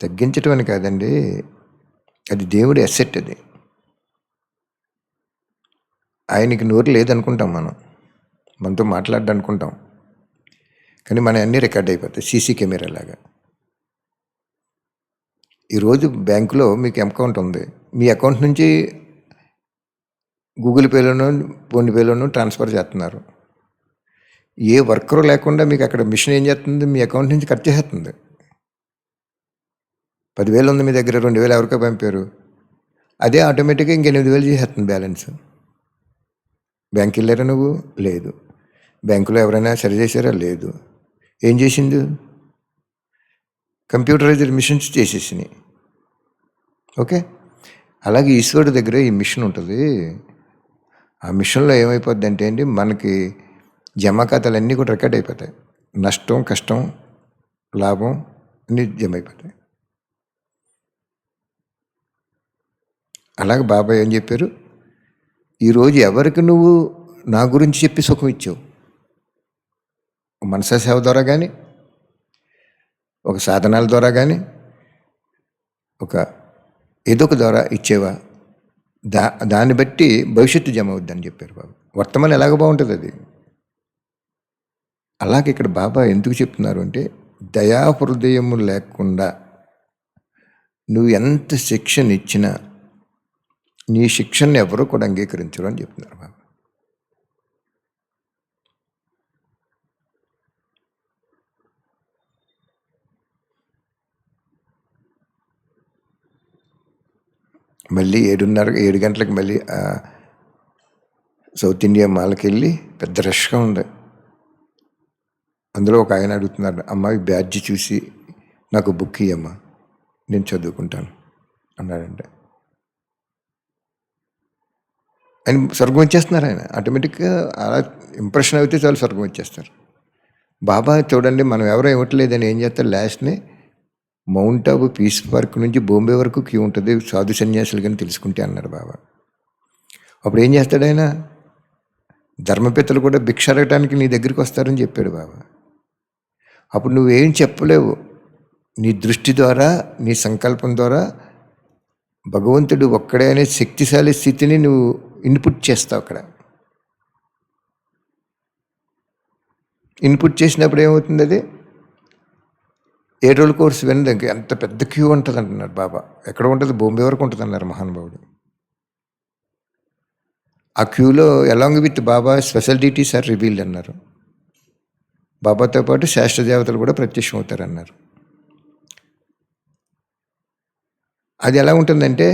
తగ్గించటం అని కాదండి, అది దేవుడి అసెట్. అది ఆయనకి నోరు లేదనుకుంటాం, మనతో మాట్లాడనుకుంటాం, కానీ మన అన్నీ రికార్డ్ అయిపోతాయి సీసీ కెమెరా లాగా. ఈరోజు బ్యాంకులో మీకు అకౌంట్ ఉంది, మీ అకౌంట్ నుంచి గూగుల్ పేలోనో ఫోన్పేలోనో ట్రాన్స్ఫర్ చేస్తున్నారు. ఏ వర్కర్ లేకుండా మీకు అక్కడ మిషన్ ఏం చేస్తుంది, మీ అకౌంట్ నుంచి కట్ చేసేస్తుంది. 10,000 ఉంది మీ దగ్గర, 2,000 ఎవరికో పంపారు, అదే ఆటోమేటిక్గా ఇంక 8,000 చేసేస్తుంది బ్యాలెన్స్. బ్యాంక్ వెళ్ళారా నువ్వు? లేదు. బ్యాంకులో ఎవరైనా సరి చేశారా? లేదు. ఏం చేసింది? Computerised machines చేసేసినాయి. ఓకే, అలాగే ఈశ్వరుడి దగ్గర ఈ మిషన్ ఉంటుంది. ఆ మిషన్లో ఏమైపోద్ది అంటే అండి, మనకి జమా ఖాతాలన్నీ కూడా రికార్డ్ అయిపోతాయి. నష్టం, కష్టం, లాభం అన్నీ జమ అయిపోతాయి. అలాగే బాబాయ్ ఏం చెప్పారు, ఈరోజు ఎవరికి నువ్వు నా గురించి చెప్పి సుఖం ఇచ్చావు, మనసా సేవ ద్వారా కానీ, ఒక సాధనాల ద్వారా కానీ, ఒక ఏదో ఒక ద్వారా ఇచ్చేవా, దాన్ని బట్టి భవిష్యత్తు జమ అవుద్దని చెప్పారు బాబు. వర్తమానం ఎలాగ బాగుంటుంది అది. అలాగే ఇక్కడ బాబా ఎందుకు చెప్తున్నారు అంటే, దయాహృదయము లేకుండా నువ్వు ఎంత శిక్షణ ఇచ్చినా నీ శిక్షణను ఎవరూ కూడా అంగీకరించరు అని చెప్తున్నారు బాబా. మళ్ళీ 7 గంటలకు మళ్ళీ సౌత్ ఇండియా మాల్కి వెళ్ళి పెద్ద రష్గా ఉంది. అందులో ఒక ఆయన అడుగుతున్నారు, అమ్మాయి బ్యాడ్జి చూసి నాకు బుక్ ఇయ్యమ్మా, నేను చదువుకుంటాను అన్నాడంటే. ఆయన స్వర్గం వచ్చేస్తున్నారు. ఆయన ఆటోమేటిక్గా అలా ఇంప్రెషన్ అయితే చాలు స్వర్గం వచ్చేస్తారు. బాబా చూడండి, మనం ఎవరో ఇవ్వట్లేదని ఏం చేస్తారు, లాస్ట్ని మౌంట్ ఆబు పీస్ పార్క్ నుంచి బాంబే వరకు క్యూ ఉంటుంది సాధు సన్యాసులు కానీ తెలుసుకుంటే అన్నారు బాబా. అప్పుడు ఏం చేస్తాడు ఆయన, ధర్మపితలు కూడా భిక్ష అడగటానికి నీ దగ్గరికి వస్తారని చెప్పాడు బాబా. అప్పుడు నువ్వేం చెప్పలేవు, నీ దృష్టి ద్వారా, నీ సంకల్పం ద్వారా భగవంతుడు ఒక్కడే అనే శక్తిశాలి స్థితిని నువ్వు ఇన్పుట్ చేస్తావు. అక్కడ ఇన్పుట్ చేసినప్పుడు ఏమవుతుంది, అది 7 రోజుల కోర్సు వినడానికి ఎంత పెద్ద క్యూ ఉంటుంది అంటున్నారు బాబా. ఎక్కడ ఉంటుంది, బాంబే వరకు ఉంటుంది అన్నారు మహానుభావుడు. ఆ క్యూలో along with Baba special duties are revealed అన్నారు. బాబాతో పాటు శాస్త్ర దేవతలు కూడా ప్రత్యక్షం అవుతారన్నారు. అది ఎలా ఉంటుందంటే,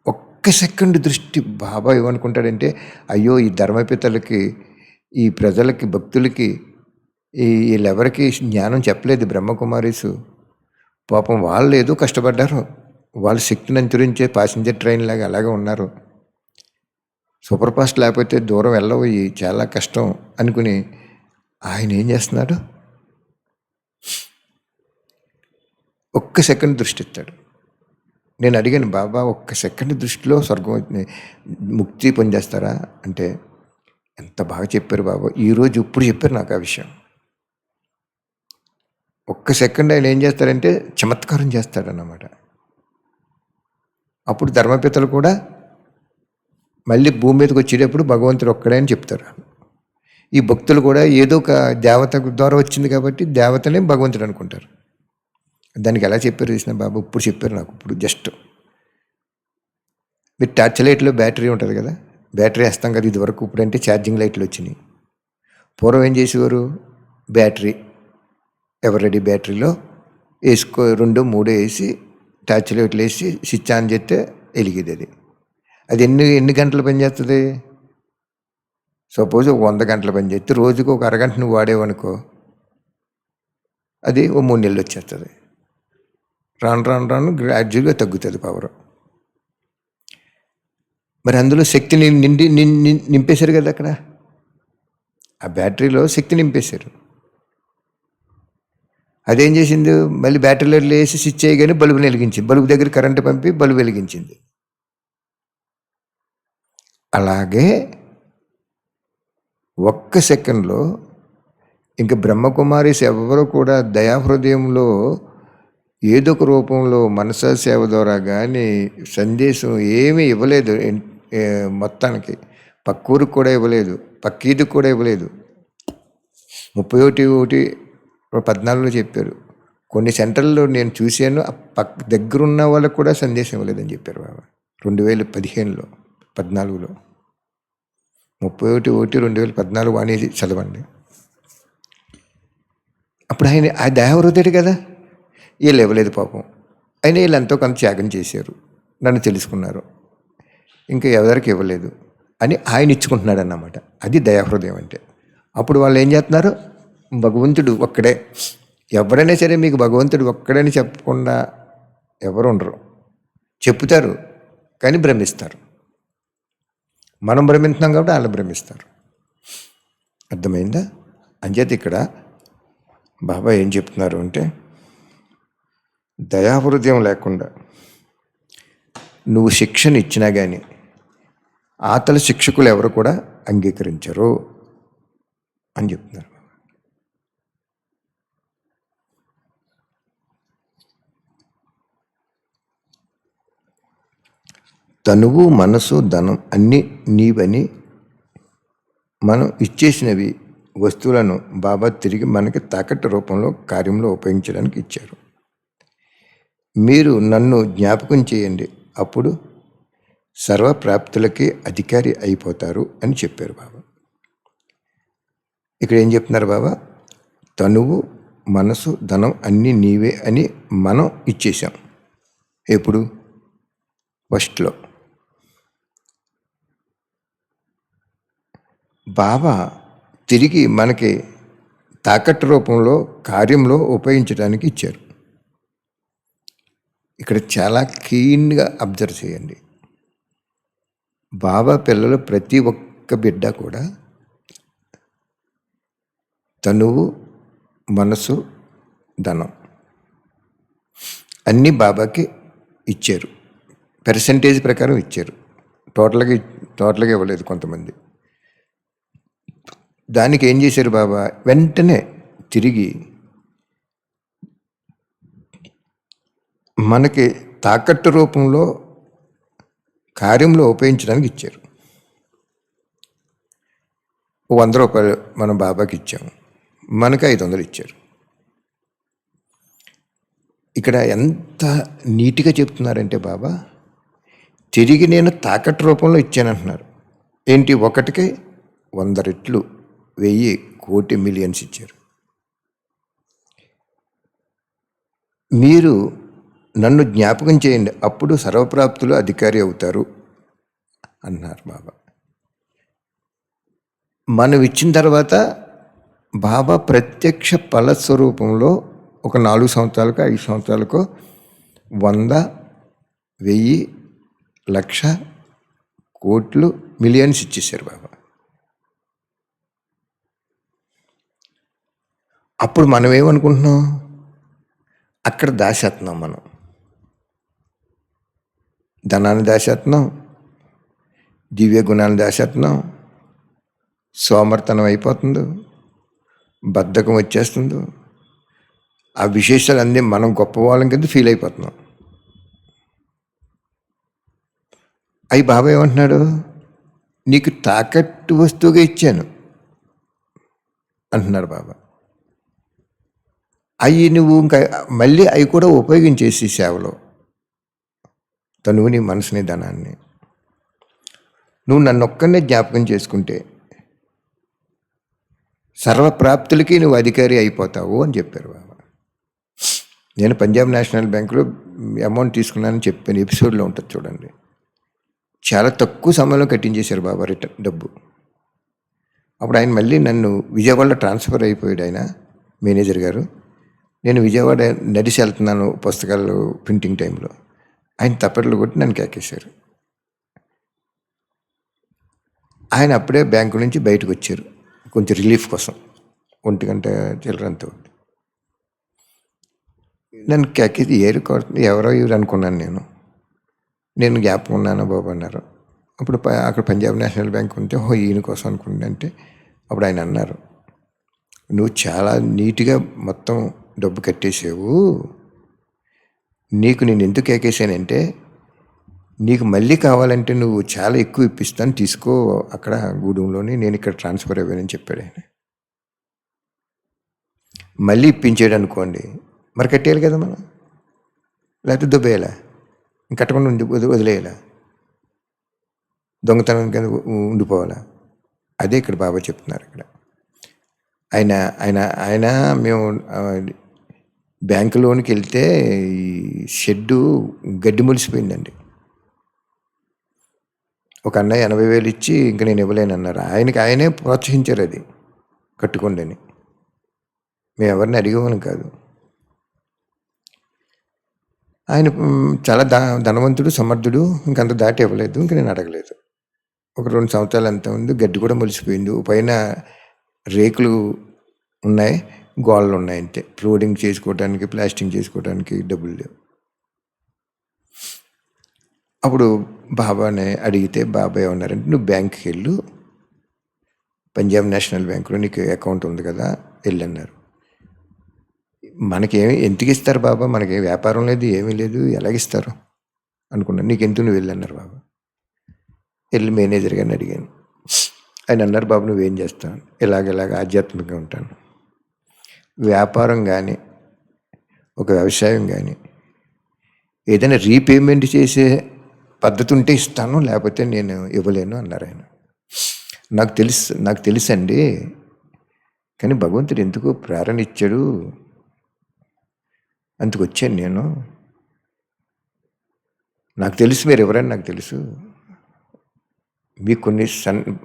ఒక్క సెకండ్ దృష్టి బాబా ఏమనుకుంటాడంటే, అయ్యో ఈ ధర్మపితలకి, ఈ ప్రజలకి, భక్తులకి, వీళ్ళెవరికి జ్ఞానం చెప్పలేదు బ్రహ్మకుమారీసు, పాపం వాళ్ళు ఏదో కష్టపడ్డారు, వాళ్ళ శక్తిని అనుసరించే ప్యాసింజర్ ట్రైన్ లాగా అలాగే ఉన్నారు, సూపర్ ఫాస్ట్ లేకపోతే దూరం వెళ్ళబోయి చాలా కష్టం అనుకుని ఆయన ఏం చేస్తున్నాడు, ఒక్క సెకండ్ దృష్టి ఇస్తాడు. నేను అడిగాను, బాబా ఒక్క సెకండ్ దృష్టిలో స్వర్గం ముక్తి పొందేస్తారా అంటే, ఎంత బాగా చెప్పారు బాబా, ఈరోజు ఇప్పుడు చెప్పారు నాకు ఆ విషయం. ఒక్క సెకండ్ ఆయన ఏం చేస్తారంటే చమత్కారం చేస్తాడన్నమాట. అప్పుడు ధర్మపితలు కూడా మళ్ళీ భూమి మీదకి వచ్చేటప్పుడు భగవంతుడు ఒక్కడే అని చెప్తారు. ఈ భక్తులు కూడా ఏదో ఒక దేవత ద్వారా వచ్చింది కాబట్టి దేవతనే భగవంతుడు అనుకుంటారు. దానికి ఎలా చెప్పారు చూసిన బాబు, ఇప్పుడు చెప్పారు నాకు, ఇప్పుడు జస్ట్ మీరు టార్చ్ లైట్లో బ్యాటరీ ఉంటుంది కదా, బ్యాటరీ వేస్తాం కదా ఇదివరకు. ఇప్పుడంటే ఛార్జింగ్ లైట్లు వచ్చినాయి. పూర్వం ఏం చేసేవారు, బ్యాటరీ ఎవరెడీ బ్యాటరీలో వేసుకో 2, 3 వేసి టార్చ్ లైట్లు వేసి స్విచ్ ఆన్ చేస్తే వెలిగేది. అది ఎన్ని గంటలు పనిచేస్తుంది? సపోజ్ 100 గంటలు పనిచేస్తే రోజుకు ఒక అరగంట నువ్వు వాడేవనుకో, అది ఓ 3 నెలలు వచ్చేస్తుంది. రాను గ్రాడ్యువల్గా తగ్గుతుంది పవర్. మరి అందులో శక్తిని నింపేశారు కదా, అక్కడ ఆ బ్యాటరీలో శక్తి నింపేశారు. అదేం చేసింది, మళ్ళీ బ్యాటరీలో వేసి స్విచ్ చేయగానే బల్బు వెలిగించింది, బల్బు దగ్గర కరెంటు పంపి బల్బు వెలిగించింది. అలాగే ఒక్క సెకండ్లో ఇంక బ్రహ్మకుమారీస్ ఎవరు కూడా దయాహృదయంలో ఏదో ఒక రూపంలో మనసా సేవ ద్వారా కానీ సందేశం ఏమీ ఇవ్వలేదు. మొత్తానికి పక్కూరికి కూడా ఇవ్వలేదు, పక్కీదికి కూడా ఇవ్వలేదు. 31/14 చెప్పారు. కొన్ని సెంటర్లో నేను చూశాను, దగ్గరున్న వాళ్ళకు కూడా సందేశం ఇవ్వలేదని చెప్పారు బాబా. 2015లో 14లో 31/1/2014 అనేది చదవండి. అప్పుడు ఆయన ఆ దయాహృదయుడు కదా, వీళ్ళు ఇవ్వలేదు పాపం. అయినా వీళ్ళు ఎంతో కొంత త్యాగం చేశారు, నన్ను తెలుసుకున్నారు, ఇంకా ఎవరికి ఇవ్వలేదు అని ఆయన ఇచ్చుకుంటున్నాడు అన్నమాట. అది దయాహృదయం అంటే. అప్పుడు వాళ్ళు ఏం చేస్తున్నారు, భగవంతుడు ఒక్కడే. ఎవరైనా సరే మీకు భగవంతుడు ఒక్కడని చెప్పకుండా ఎవరు ఉండరు. చెప్తారు కానీ భ్రమిస్తారు. మనం భ్రమిస్తున్నాం కాబట్టి వాళ్ళు భ్రమిస్తారు. అర్థమైందా? అంచేత ఇక్కడ బాబా ఏం చెప్తున్నారు అంటే, దయాహృదయం లేకుండా నువ్వు శిక్షణ ఇచ్చినా కానీ ఆతల శిక్షకులు ఎవరు కూడా అంగీకరించరు అని చెప్తున్నారు. తనువు, మనసు, ధనం అన్నీ నీవని మనం ఇచ్చేసినవి వస్తువులను బాబా తిరిగి మనకి తాకట్టు రూపంలో కార్యంలో ఉపయోగించడానికి ఇచ్చారు. మీరు నన్ను జ్ఞాపకం చేయండి, అప్పుడు సర్వప్రాప్తులకి అధికారి అయిపోతారు అని చెప్పారు బాబా. ఇక్కడ ఏం చెప్తున్నారు బాబా, తనువు, మనసు, ధనం అన్నీ నీవే అని మనం ఇచ్చేసాం. ఎప్పుడు? ఫస్ట్లో. బాబా తిరిగి మనకి తాకట్టు రూపంలో కార్యంలో ఉపయోగించడానికి ఇచ్చారు. ఇక్కడ చాలా క్లీన్గా అబ్జర్వ్ చేయండి. బాబా పిల్లలు ప్రతి ఒక్క బిడ్డ కూడా తనువు, మనసు, ధనం అన్నీ బాబాకి ఇచ్చారు. పర్సంటేజ్ ప్రకారం ఇచ్చారు. టోటల్గా ఇవ్వలేదు కొంతమంది. దానికి ఏం చేశారు బాబా, వెంటనే తిరిగి మనకి తాకట్టు రూపంలో కార్యంలో ఉపయోగించడానికి ఇచ్చారు. 100 రూపాయలు మనం బాబాకి ఇచ్చాము, మనకి 500 ఇచ్చారు. ఇక్కడ ఎంత నీట్గా చెప్తున్నారంటే బాబా, తిరిగి నేను తాకట్టు రూపంలో ఇచ్చానంటున్నారు. ఏంటి? ఒకటికి 100 రెట్లు, 1000, కోటి, మిలియన్స్ ఇచ్చారు. మీరు నన్ను జ్ఞాపకం చేయండి, అప్పుడు సర్వప్రాప్తులు అధికారి అవుతారు అన్నారు బాబా. మనం ఇచ్చిన తర్వాత బాబా ప్రత్యక్ష ఫలస్వరూపంలో ఒక 4 సంవత్సరాలకు 5 సంవత్సరాలకు 100, 1000, లక్ష, కోట్లు, మిలియన్స్ ఇచ్చేసారు బాబా. అప్పుడు మనం ఏమనుకుంటున్నాం, అక్కడ దాచేస్తున్నాం, మనం ధనాన్ని దాచేస్తున్నాం, దివ్య గుణాన్ని దాచేస్తున్నాం, సోమర్తనం అయిపోతుందో, బద్ధకం వచ్చేస్తుందో, ఆ విశేషాలు అన్నీ మనం గొప్పవాళ్ళం కింద ఫీల్ అయిపోతున్నాం. అవి బాబా ఏమంటున్నాడు, నీకు తాకట్టు వస్తువుగా ఇచ్చాను అంటున్నాడు బాబా. అవి నువ్వు ఇంకా మళ్ళీ అవి కూడా ఉపయోగించేసి సేవలో తనువుని, మనసుని, ధనాన్ని నువ్వు నన్నొక్కనే జ్ఞాపకం చేసుకుంటే సర్వప్రాప్తులకి నువ్వు అధికారి అయిపోతావు అని చెప్పారు బాబా. నేను పంజాబ్ నేషనల్ బ్యాంకులో అమౌంట్ తీసుకున్నానని చెప్పిన ఎపిసోడ్లో ఉంటుంది చూడండి. చాలా తక్కువ సమయంలో కట్టించేశారు బాబా రిటర్న్ డబ్బు. అప్పుడు ఆయన మళ్ళీ నన్ను విజయవాడలో ట్రాన్స్ఫర్ అయిపోయాడు ఆయన మేనేజర్ గారు. నేను విజయవాడ నడిచి వెళ్తున్నాను పుస్తకాలు ప్రింటింగ్ టైంలో. ఆయన తప్పట్లు కొట్టి నన్ను కేకేశారు. ఆయన అప్పుడే బ్యాంకు నుంచి బయటకు వచ్చారు కొంచెం రిలీఫ్ కోసం. 1 గంట చిల్లరంతా. నన్ను కేకేసి ఏరు కొడుతుంది, ఎవరో ఇవ్వరు అనుకున్నాను నేను జ్ఞాపకం ఉన్నాను బాబు అన్నారు. అప్పుడు అక్కడ పంజాబ్ నేషనల్ బ్యాంక్ ఉంటే ఈయన కోసం అనుకుంటే అంటే అప్పుడు ఆయన అన్నారు, నువ్వు చాలా నీట్గా మొత్తం డబ్బు కట్టేసావు. నీకు నేను ఎందుకు కేకేసానంటే నీకు మళ్ళీ కావాలంటే నువ్వు చాలా ఎక్కువ ఇప్పిస్తాను, తీసుకో అక్కడ గూడెంలోని, నేను ఇక్కడ ట్రాన్స్ఫర్ అయ్యానని చెప్పాడు ఆయన. మళ్ళీ ఇప్పించాడు అనుకోండి, మరి కట్టేయాలి కదా మనం, లేకపోతే దుబ్బేయాలా, కట్టకుండా వదిలేయాలా, దొంగతనం కింద ఉండిపోవాలా. అదే ఇక్కడ బాబా చెప్తున్నారు. ఇక్కడ ఆయన ఆయన ఆయన మేము బ్యాంకులోనికి వెళ్తే ఈ షెడ్డు గడ్డి మొలిసిపోయిందండి. ఒక అన్నయ్య 80,000 ఇచ్చి ఇంకా నేను ఇవ్వలేనన్నారు. ఆయనే ప్రోత్సహించారు అది కట్టుకోండి అని. మేము ఎవరిని అడిగేవాళ్ళం కాదు. ఆయన చాలా ధనవంతుడు, సమర్థుడు, ఇంకంత దాటి ఇవ్వలేదు. ఇంక నేను అడగలేదు. ఒక 2 సంవత్సరాలు అంత ఉంది, గడ్డి కూడా మొలిసిపోయింది. పైన రేకులు ఉన్నాయి, గోడలు ఉన్నాయి అంతే. ఫ్లోరింగ్ చేసుకోవడానికి, ప్లాస్టింగ్ చేసుకోవడానికి డబ్బులు లేవు. అప్పుడు బాబానే అడిగితే బాబాయ్ ఏమన్నారంటే, నువ్వు బ్యాంక్కి వెళ్ళు, పంజాబ్ నేషనల్ బ్యాంకులో నీకు అకౌంట్ ఉంది కదా, వెళ్ళన్నారు. మనకేమి ఎందుకు ఇస్తారు బాబా, మనకి వ్యాపారం లేదు, ఏమీ లేదు, ఎలాగిస్తారు అనుకున్నాను. నీకు ఎందుకు నువ్వు వెళ్ళన్నారు బాబా. వెళ్ళి మేనేజర్ గారిని అడిగాను. ఆయన అన్నారు, బాబు నువ్వేం చేస్తావు? ఇలాగ ఆధ్యాత్మికంగా ఉంటాను. వ్యాపారం కానీ ఒక వ్యవసాయం కానీ ఏదైనా రీపేమెంట్ చేసే పద్ధతి ఉంటే ఇస్తాను, లేకపోతే నేను ఇవ్వలేను అన్నారు ఆయన. నాకు తెలుసండి, కానీ భగవంతుడు ఎందుకు ప్రేరణ ఇచ్చాడు, అందుకు వచ్చాను నేను. నాకు తెలుసు మీరు ఎవరైనా, నాకు తెలుసు. మీకు కొన్ని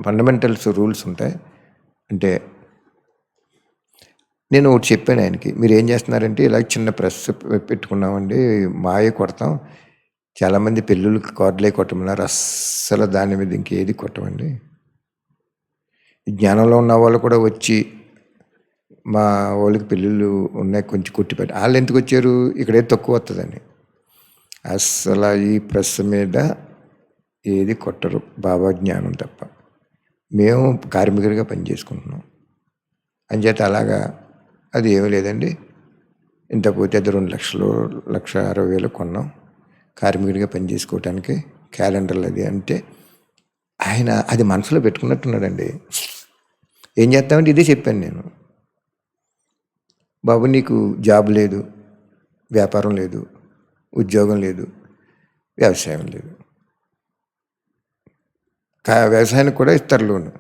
ఫండమెంటల్స్ రూల్స్ ఉంటాయి. అంటే నేను ఒకటి చెప్పాను ఆయనకి, మీరు ఏం చేస్తున్నారంటే ఇలా చిన్న ప్రెస్ పెట్టుకున్నామండి, మాయే కొడతాం, చాలామంది పెళ్ళిళ్ళకి కార్డులే కొట్టమన్నారు, అస్సలు దాని మీద ఇంకేది కొట్టమండి. జ్ఞానంలో ఉన్న వాళ్ళు కూడా వచ్చి మా వాళ్ళకి పెళ్ళిళ్ళు ఉన్నాయి కొంచెం కొట్టిపెట్టి, వాళ్ళు ఎందుకు వచ్చారు, ఇక్కడే తక్కువ వస్తుందని. అస్సలు ఈ ప్రెస్ మీద ఏది కొట్టరు, బాబా జ్ఞానం తప్ప. మేము కార్మికుడిగా పనిచేసుకుంటున్నాం అంచేత అలాగా అది ఏమీ లేదండి. ఇంత పోతే అది 2 లక్షలు, 1,60,000 కొన్నాం కార్మికుడిగా పనిచేసుకోవటానికి, క్యాలెండర్లు అది. అంటే ఆయన అది మనసులో పెట్టుకున్నట్టున్నాడండి. ఏం చేస్తామంటే ఇదే చెప్పాను నేను, బాబు నీకు జాబ్ లేదు, వ్యాపారం లేదు, ఉద్యోగం లేదు, వ్యవసాయం లేదు. వ్యవసాయానికి కూడా ఇస్తారు లోను.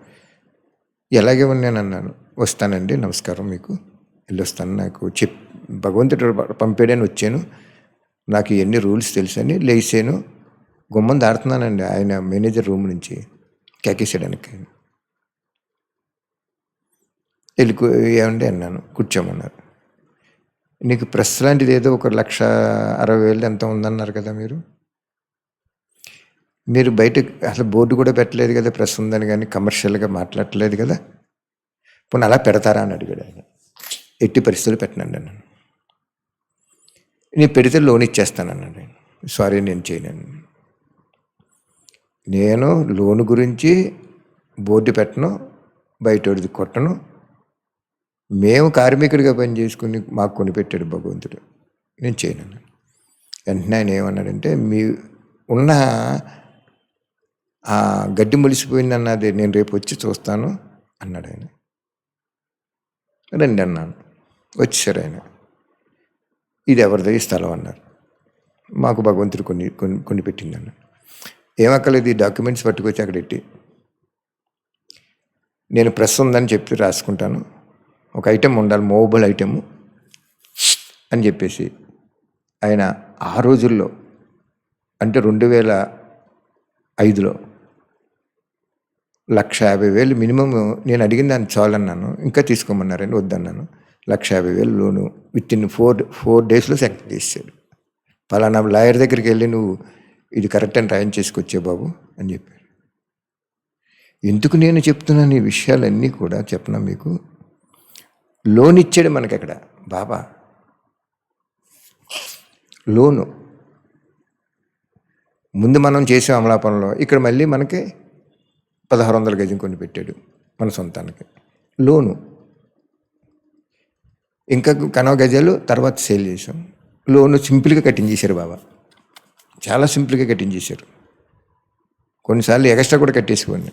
ఎలాగే నేను అన్నాను, వస్తానండి, నమస్కారం, మీకు వెళ్ళొస్తాను, నాకు భగవంతుడు పంపాడని వచ్చాను, నాకు ఎన్ని రూల్స్ తెలుసని లేచాను, గుమ్మం దాడుతున్నానండి. ఆయన మేనేజర్ రూమ్ నుంచి కేకేసాడానికి ఏమండి అన్నాను. కూర్చోమన్నారు. నీకు ప్రెస్ లాంటిది ఏదో 1,60,000 ఎంత ఉందన్నారు కదా, మీరు బయట అసలు బోర్డు కూడా పెట్టలేదు కదా ప్రెస్ ఉందని, కానీ కమర్షియల్గా మాట్లాడలేదు కదా, పోనీ అలా పెడతారా అని అడిగాడు ఆయన. ఎట్టి పరిస్థితులు పెట్టనండి అన్నాను. నేను పెడితే లోన్ ఇచ్చేస్తానన్నాడు. సారీ నేను చేయను, నేను లోన్ గురించి బోర్డు పెట్టను, బయటోడిది కొట్టను, మేము కార్మికుడిగా పనిచేసుకుని మాకు కొనిపెట్టాడు భగవంతుడు, నేను చేయను. వెంటనే ఆయన ఏమన్నాడంటే, మీ ఉన్న ఆ గడ్డి మొలిసిపోయిందన్నది నేను రేపు వచ్చి చూస్తాను అన్నాడు ఆయన. రండి అన్నాను. వచ్చారు ఆయన. ఇది ఎవరిది ఈ స్థలం అన్నారు. మాకు భగవంతుడు కొన్ని పెట్టింది అన్న. ఏమక్కర్లేదు, ఈ డాక్యుమెంట్స్ పట్టుకొచ్చి అక్కడ పెట్టి నేను ప్రెస్ ఉందని చెప్పి రాసుకుంటాను, ఒక ఐటెం ఉండాలి, మూవబుల్ ఐటెము అని చెప్పేసి ఆయన ఆ రోజుల్లో అంటే 2005లో 1,50,000 మినిమం నేను అడిగిన దాన్ని చాలన్నాను, ఇంకా తీసుకోమన్నారని వద్దన్నాను. 1,50,000 లోను విత్ ఇన్ 4 డేస్లో సెలెక్ట్ చేశాడు. పలానా లాయర్ దగ్గరికి వెళ్ళి నువ్వు ఇది కరెక్ట్ అని రాయం చేసుకొచ్చే బాబు అని చెప్పారు. ఎందుకు నేను చెప్తున్నాను ఈ విషయాలన్నీ కూడా చెప్పనా మీకు? లోన్ ఇచ్చాడు మనకి అక్కడ బాబా, లోను ముందు మనం చేసే అమలాపనలో ఇక్కడ మళ్ళీ మనకి 1,600 గజం కొని పెట్టాడు మన సొంతానికి లోను. ఇంకా కనవ గజాలు తర్వాత సేల్ చేసాం. లోను సింపుల్గా కట్టించేశారు బాబా, చాలా సింపుల్గా కట్టించేశారు. కొన్నిసార్లు ఎక్స్ట్రా కూడా కట్టేసుకోండి.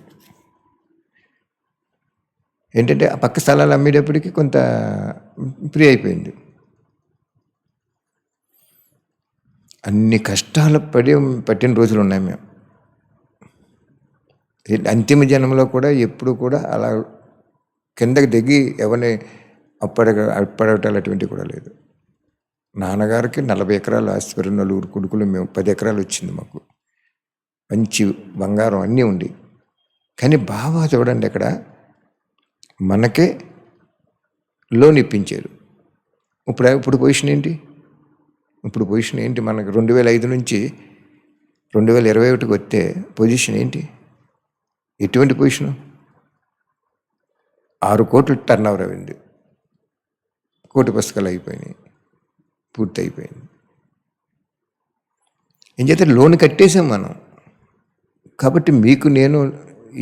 ఏంటంటే ఆ పక్క స్థలాలు అమ్మేటప్పటికి కొంత ఫ్రీ అయిపోయింది. అన్ని కష్టాలు పట్టిన రోజులు ఉన్నాయి మేము. అంతిమ జన్మలో కూడా ఎప్పుడు కూడా అలా కిందకి దిగి ఎవరిని అప్పడగటాలు అటువంటివి కూడా లేదు. నాన్నగారికి 40 ఎకరాలు ఆస్తి, 4 కొడుకులు, మేము 10 ఎకరాలు వచ్చింది మాకు, మంచి బంగారం అన్నీ ఉండి. కానీ బాబా చూడండి అక్కడ మనకే లోన్ ఇప్పించారు. ఇప్పుడు పొజిషన్ ఏంటి? మనకి 2005 నుంచి 2021కి వస్తే పొజిషన్ ఏంటి? ఎటువంటి పొజిషను? 6 కోట్లు టర్న్ ఓవర్ అయింది, 1 కోటి పుస్తకాలు అయిపోయినాయి, పూర్తి అయిపోయింది. ఏం చేస్తే లోన్ కట్టేసాం మనం. కాబట్టి మీకు నేను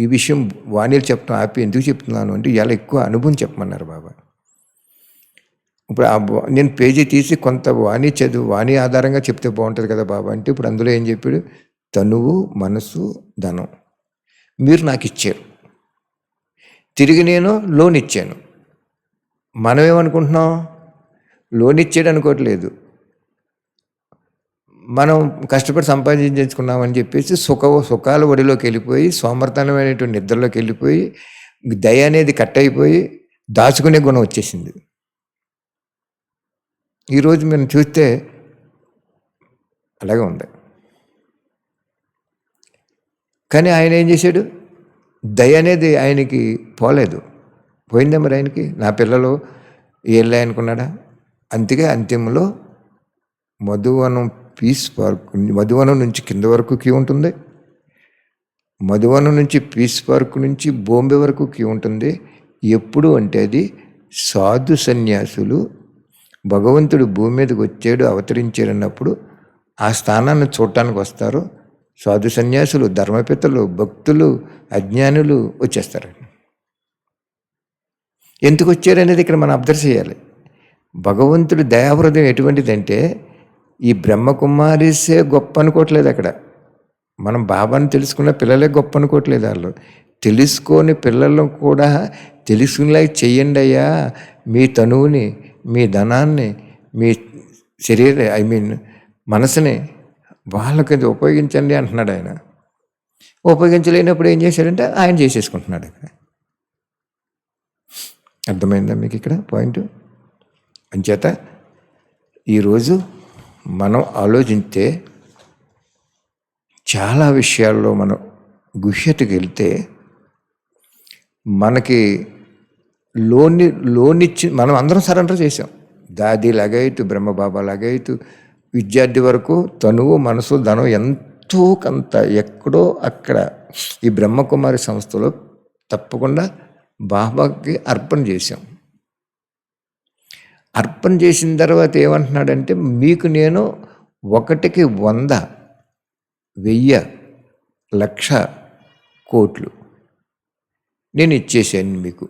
ఈ విషయం వాణీలు చెప్పడం ఆపి ఎందుకు చెప్తున్నాను అంటే ఇలా ఎక్కువ అనుభవం చెప్పమన్నారు బాబా. ఇప్పుడు నేను పేజీ తీసి కొంత వాణి ఆధారంగా చెప్తే బాగుంటుంది కదా బాబా అంటే, ఇప్పుడు అందులో ఏం చెప్పాడు? తనువు, మనసు, ధనం మీరు నాకు ఇచ్చారు, తిరిగి నేను లోన్ ఇచ్చాను. మనం ఏమనుకుంటున్నాం? లోన్ ఇచ్చాడు అనుకోవట్లేదు, మనం కష్టపడి సంపాదించుకున్నామని చెప్పేసి సుఖాల ఒడిలోకి వెళ్ళిపోయి, సోమర్థనమైనటువంటి నిద్రలోకి వెళ్ళిపోయి, దయ అనేది కట్ అయిపోయి దాచుకునే గుణం వచ్చేసింది. ఈరోజు మనం చూస్తే అలాగే ఉంది. కానీ ఆయన ఏం చేశాడు? దయ అనేది ఆయనకి పోలేదు. పోయిందా మరి ఆయనకి? నా పిల్లలు ఏళ్ళే అనుకున్నాడా? అందుకే అంతిమంలో మధువనం పీస్ పార్క్, మధువనం నుంచి కింద వరకు క్యూ ఉంటుంది, మధువనం నుంచి పీస్ పార్క్ నుంచి బొంబే వరకు క్యూ ఉంటుంది. ఎప్పుడు అంటే అది సాధు సన్యాసులు భగవంతుడు భూమి మీదకి వచ్చాడు, అవతరించారన్నప్పుడు ఆ స్థానాన్ని చూడటానికి వస్తారు. సాధు సన్యాసులు, ధర్మపితలు, భక్తులు, అజ్ఞానులు వచ్చేస్తారు. ఎందుకు వచ్చారనేది ఇక్కడ మనం అబ్జర్వ్ చేయాలి. భగవంతుడు దయాహృదయం ఎటువంటిదంటే, ఈ బ్రహ్మకుమారిసే గొప్ప అనుకోవట్లేదు అక్కడ. మనం బాబాని తెలుసుకున్న పిల్లలే గొప్ప అనుకోవట్లేదు. వాళ్ళు తెలుసుకొని పిల్లలను కూడా తెలుసుకునేలా చెయ్యండి అయ్యా, మీ తనువుని, మీ ధనాన్ని, మీ మనసుని వాళ్ళకి ఉపయోగించండి అంటున్నాడు ఆయన. ఉపయోగించలేనప్పుడు ఏం చేశాడంటే ఆయన చేసేసుకుంటున్నాడు అక్కడ. అర్థమైందా మీకు ఇక్కడ పాయింట్? అంచేత ఈరోజు మనం ఆలోచిస్తే చాలా విషయాల్లో మనం గుహ్యతకి వెళ్తే మనకి లోన్ ఇచ్చి మనం అందరం సరెండర్ చేసాం. దాది లాగైతు, బ్రహ్మబాబా లాగైతు, విద్యార్థి వరకు తనువు, మనసు, ధనం ఎంతో కొంత ఎక్కడో అక్కడ ఈ బ్రహ్మకుమారి సంస్థలో తప్పకుండా బాబాకి అర్పణ చేశాం. అర్పణ చేసిన తర్వాత ఏమంటున్నాడంటే, మీకు నేను 1కి 100, 1000, 1,00,000 కోట్లు నేను ఇచ్చేసాను మీకు.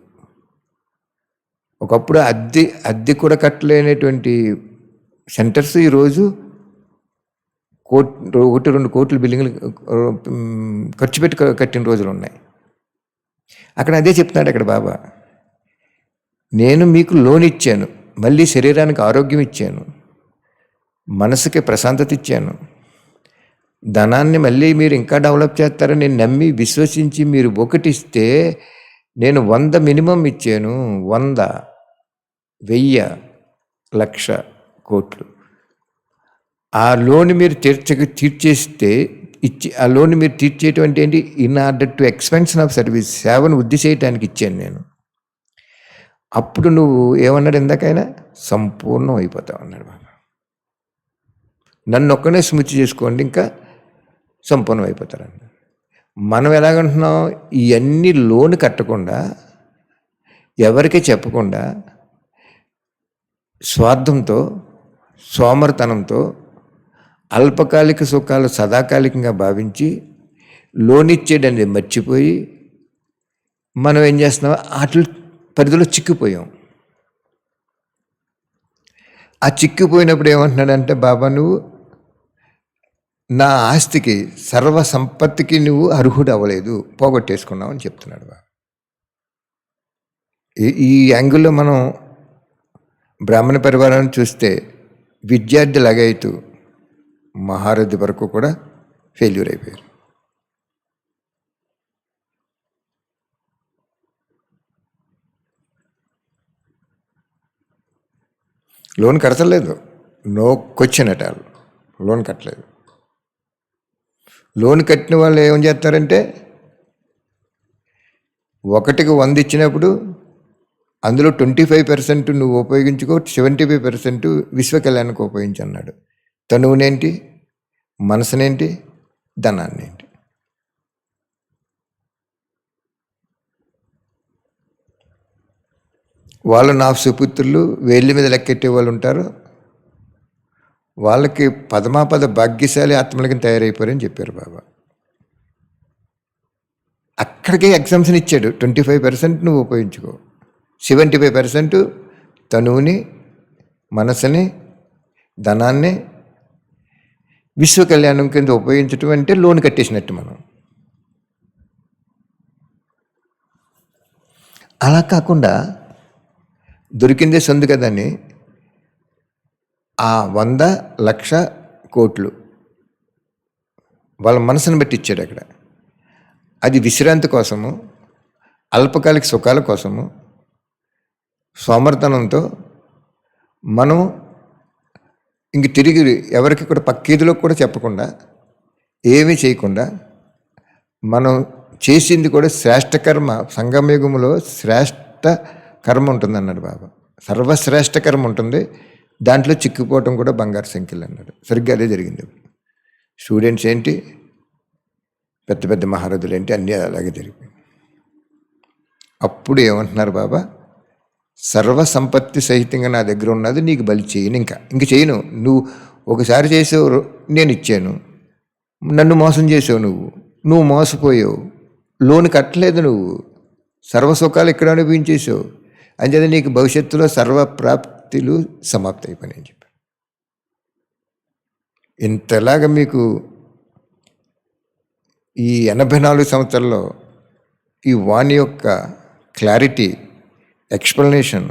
ఒకప్పుడు అద్దె కూడా కట్టలేనటువంటి సెంటర్స్ ఈరోజు 1-2 కోట్లు బిల్డింగ్లు ఖర్చు పెట్టి కట్టిన రోజులు ఉన్నాయి. అక్కడ అదే చెప్తున్నాడు అక్కడ బాబా. నేను మీకు లోన్ ఇచ్చాను, మళ్ళీ శరీరానికి ఆరోగ్యం ఇచ్చాను, మనసుకి ప్రశాంతత ఇచ్చాను, ధనాన్ని మళ్ళీ మీరు ఇంకా డెవలప్ చేస్తారని నమ్మి విశ్వసించి మీరు ఒకటిస్తే నేను 100 మినిమం ఇచ్చాను. 100, 1000, 1,00,000 కోట్లు. ఆ లోన్ మీరు తీర్చేస్తే ఆ లోన్ మీరు తీర్చేయటం అంటే ఏంటి? In order to expansion of service, సేవను వృద్ధి చేయటానికి ఇచ్చాను నేను. అప్పుడు నువ్వు ఏమన్నాడు ఇందాకైనా? సంపూర్ణం అయిపోతావు అన్నాడు బాబా. నన్ను ఒక్కనే స్మృతి చేసుకోండి, ఇంకా సంపూర్ణం అయిపోతారండి. మనం ఎలాగంటున్నాం? ఇవన్నీ లోన్ కట్టకుండా, ఎవరికి చెప్పకుండా, స్వార్థంతో, సోమరితనంతో, అల్పకాలిక సుఖాలు సదాకాలికంగా భావించి లోన్ ఇచ్చేయడానికి మర్చిపోయి మనం ఏం చేస్తున్నాం? వాటి పరిధిలో చిక్కిపోయాం. ఆ చిక్కిపోయినప్పుడు ఏమంటున్నాడంటే, బాబా నువ్వు నా ఆస్తికి, సర్వ సంపత్తికి నువ్వు అర్హుడు అవ్వలేదు, పోగొట్టేసుకున్నావు అని చెప్తున్నాడు బాబా. ఈ యాంగిల్లో మనం బ్రాహ్మణ పరివారాన్ని చూస్తే విద్యార్థి లగైతూ మహారథి వరకు కూడా ఫెయిల్యూర్ అయిపోయారు. లోన్ కట్టలేదు. No question at all. Loan కట్టలేదు. లోన్ కట్టిన వాళ్ళు ఏం చేస్తారంటే, 1కి 100 ఇచ్చినప్పుడు అందులో 25% నువ్వు ఉపయోగించుకో, 75% విశ్వ కళ్యాణానికి ఉపయోగించి అన్నాడు. తనువునేంటి, మనసునేంటి, ధనాన్ని ఏంటి. వాళ్ళు నా సుపుత్రులు వేళ్ళ మీద లెక్కెట్టే వాళ్ళు ఉంటారు, వాళ్ళకి పదమాపద భాగ్యశాలి ఆత్మలకి తయారైపోయారని చెప్పారు బాబా. అక్కడికే ఎగ్జామ్షన్ ఇచ్చాడు. 25% నువ్వు ఉపయోగించుకో, 75% తనువుని, మనసుని, ధనాన్ని విశ్వ కళ్యాణం కింద ఉపయోగించటం అంటే లోన్ కట్టేసినట్టు మనం. అలా కాకుండా దొరికిందే సందు కదని ఆ 100, 1,00,000 కోట్లు వాళ్ళ మనసును బట్టి ఇచ్చాడు అక్కడ. అది విశ్రాంతి కోసము, అల్పకాలిక సుఖాల కోసము, సోమర్థనంతో మనం ఇంక తిరిగి ఎవరికి కూడా పక్కీదులో కూడా చెప్పకుండా, ఏమీ చేయకుండా, మనం చేసింది కూడా శ్రేష్ఠ కర్మ. సంగమయుగంలో శ్రేష్ఠ కర్మ ఉంటుంది అన్నాడు బాబా. సర్వశ్రేష్ఠ కర్మ ఉంటుంది, దాంట్లో చిక్కుపోవటం కూడా బంగారు సంఖ్యలు అన్నాడు. సరిగ్గా అదే జరిగింది. స్టూడెంట్స్ ఏంటి, పెద్ద పెద్ద మహారథులు ఏంటి, అన్నీ అలాగే జరిగింది. అప్పుడు ఏమంటున్నారు బాబా? సర్వ సంపత్తి సహితంగా నా దగ్గర ఉన్నది నీకు బలి చేయను, ఇంక చేయను. నువ్వు ఒకసారి చేసావు, నేను ఇచ్చాను. నన్ను మోసం చేసావు, నువ్వు మోసపోయావు, లోన్ కట్టలేదు, నువ్వు సర్వసుఖాలు ఇక్కడ అనుభవించేసావు. అంచేది నీకు భవిష్యత్తులో సర్వప్రాప్తులు సమాప్తి అయిపోయినాయి అని చెప్పారు. ఇంతలాగా మీకు ఈ 84 సంవత్సరాల్లో ఈ వాణి యొక్క క్లారిటీ, ఎక్స్ప్లెనేషన్,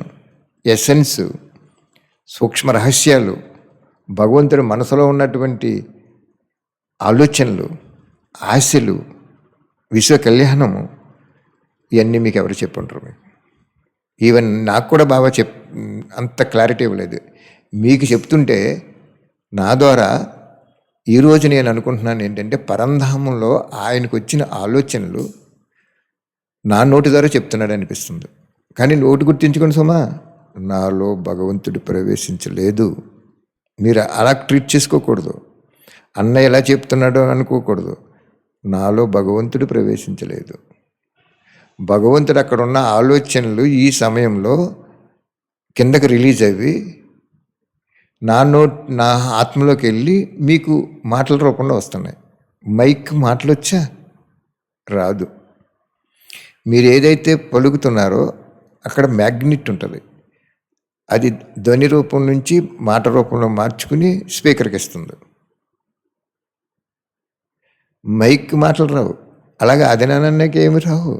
ఎసెన్స్, సూక్ష్మ రహస్యాలు, భగవంతుడి మనసులో ఉన్నటువంటి ఆలోచనలు, ఆశలు, విశ్వ కళ్యాణము, ఇవన్నీ మీకు ఎవరు చెప్పుంటారు? మీకు ఈవెన్ నాకు కూడా బాగా అంత క్లారిటీ ఇవ్వలేదు. మీకు చెప్తుంటే నా ద్వారా ఈరోజు నేను అనుకుంటున్నాను ఏంటంటే, పరంధామంలో ఆయనకు వచ్చిన ఆలోచనలు నా నోటి ద్వారా చెప్తున్నాడు అనిపిస్తుంది. కానీ నోటి గుర్తించుకోండి సుమా, నాలో భగవంతుడు ప్రవేశించలేదు. మీరు అలా ట్రీట్ చేసుకోకూడదు. అన్న ఎలా చెప్తున్నాడో అనుకోకూడదు. నాలో భగవంతుడు ప్రవేశించలేదు. భగవంతుడు అక్కడ ఉన్న ఆలోచనలు ఈ సమయంలో కిందకి రిలీజ్ అయ్యి నా ఆత్మలోకి వెళ్ళి మీకు మాటల రూపంలో వస్తున్నాయి. మైక్ మాటలు వచ్చా? రాదు. మీరు ఏదైతే పలుకుతున్నారో అక్కడ మ్యాగ్నెట్ ఉంటుంది. అది ధ్వని రూపం నుంచి మాట రూపంలో మార్చుకుని స్పీకర్కి ఇస్తుంది. మైక్ మాటలు రావు. అలాగే అధినానానికి ఏమి రావు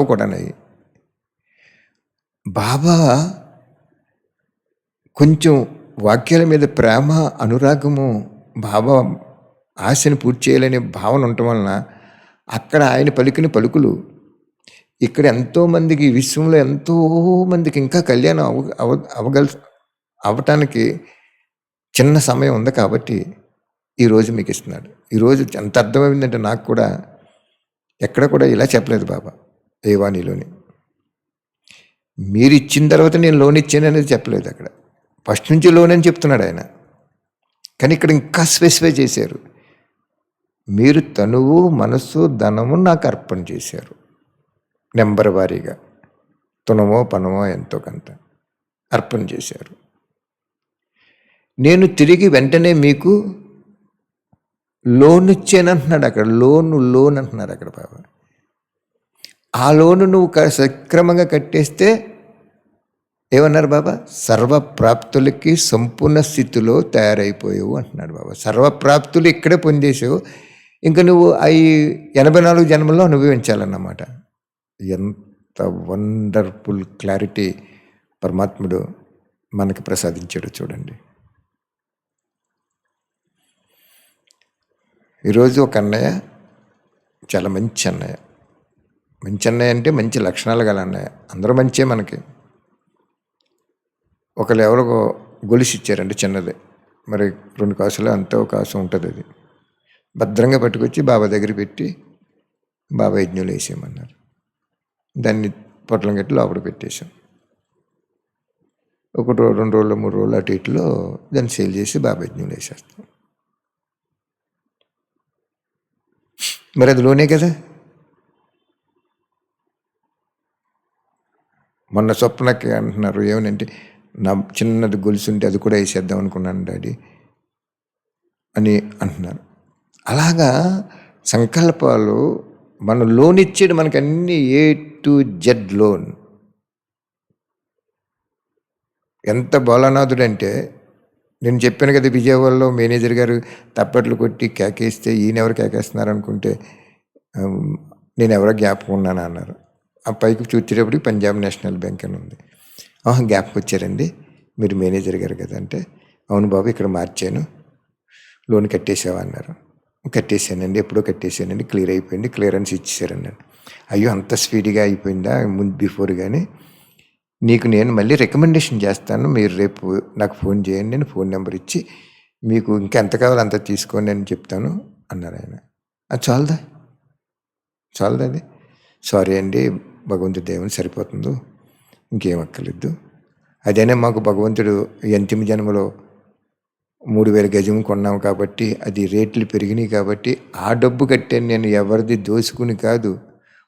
కూడా. బాబా కొంచెం వాక్యాల మీద ప్రేమ, అనురాగము, బాబా ఆశని పూర్తి చేయాలనే భావన ఉండటం వలన అక్కడ ఆయన పలికిన పలుకులు ఇక్కడ ఎంతోమందికి, ఈ విశ్వంలో ఎంతోమందికి ఇంకా కళ్యాణం అవ్వటానికి చిన్న సమయం ఉంది కాబట్టి ఈరోజు మీకు ఇస్తున్నాడు. ఈరోజు ఎంత అర్థమైందంటే నాకు కూడా ఎక్కడ కూడా ఇలా చెప్పలేదు బాబా ఏ వాణిలోని. మీరు ఇచ్చిన తర్వాత నేను లోన్ ఇచ్చాను అనేది చెప్పలేదు అక్కడ. ఫస్ట్ నుంచి లోన్ అని చెప్తున్నాడు ఆయన. కానీ ఇక్కడ ఇంకా స్పెసిఫై చేశారు. మీరు తనువు, మనస్సు, ధనము నాకు అర్పణ చేశారు. నెంబర్ వారీగా తునమో పనమో ఎంతో కొంత అర్పణ చేశారు. నేను తిరిగి వెంటనే మీకు లోన్ ఇచ్చాను అంటున్నాడు అక్కడ. లోన్ అంటున్నారు అక్కడ బాబా. ఆ లోను నువ్వు సక్రమంగా కట్టేస్తే ఏమన్నారు బాబా? సర్వప్రాప్తులకి సంపూర్ణ స్థితిలో తయారైపోయావు అంటున్నాడు బాబా. సర్వప్రాప్తులు ఇక్కడే పొందేసావు, ఇంకా నువ్వు అవి 84 జన్మల్లో అనుభవించాలన్నమాట. ఎంత వండర్ఫుల్ క్లారిటీ పరమాత్ముడు మనకి ప్రసాదించాడు చూడండి. ఈరోజు ఒక అన్నయ్య, చాలా మంచి అన్నయ్య. మంచి అన్నయ్య అంటే మంచి లక్షణాలు గల అన్నయ్య. అందరూ మంచే మనకి. ఒకళ్ళు ఎవరో గొలుసు ఇచ్చారండి చిన్నది, మరి 2 కాసులు అంతో కాసు ఉంటుంది. అది భద్రంగా పట్టుకొచ్చి బాబా దగ్గర పెట్టి బాబా యజ్ఞులు వేసేయమన్నారు. దాన్ని పొట్లం కట్టి లోపల పెట్టేశాం. 1 రోజు 2 రోజులు 3 రోజులు అటు ఇటులో దాన్ని సేల్ చేసి బాబా యజ్ఞులు వేసేస్తాం. మరి అది లోనే కదా. మొన్న స్వప్నకి అంటున్నారు ఏమనంటే, నా చిన్నది గొలుసు ఉంటే అది కూడా వేసేద్దాం అనుకున్నాను డాడీ అని అంటున్నారు. అలాగా సంకల్పాలు మనం లోన్ ఇచ్చేది మనకి అన్ని A to Z లోన్. ఎంత బోలానాథుడు అంటే, నేను చెప్పాను కదా విజయవాడలో మేనేజర్ గారు తప్పట్లు కొట్టి కేకేస్తే ఈయన ఎవరు కేకేస్తున్నారు అనుకుంటే నేను ఎవరో జ్ఞాపకం ఉన్నాను అన్నారు. ఆ పైకి చూచేటప్పటికి పంజాబ్ నేషనల్ బ్యాంక్ అని ఉంది. జ్ఞాపకం వచ్చారండి, మీరు మేనేజర్ గారు కదా అంటే, అవును బాబు ఇక్కడ మార్చాను, లోన్ కట్టేసావా అన్నారు. కట్టేశానండి, ఎప్పుడో కట్టేశానండి, క్లియర్ అయిపోయింది, క్లియరెన్స్ ఇచ్చేసారన్నాడు. అయ్యో అంత స్పీడ్గా అయిపోయిందా బిఫోర్? కానీ నీకు నేను మళ్ళీ రికమెండేషన్ చేస్తాను, మీరు రేపు నాకు ఫోన్ చేయండి, నేను ఫోన్ నెంబర్ ఇచ్చి మీకు ఇంకా ఎంత కావాలో అంత తీసుకోండి అని చెప్తాను అన్నారు ఆయన. అది చాలదా అది? సారీ అండి, భగవంతుడి దేవుని సరిపోతుందో, ఇంకేం అక్కర్లేదు. అదేనే మాకు భగవంతుడు అంతిమ జన్మలో 3000 గజం కొన్నాము కాబట్టి, అది రేట్లు పెరిగినాయి కాబట్టి ఆ డబ్బు కట్టాను నేను. ఎవరిది దోసుకుని కాదు,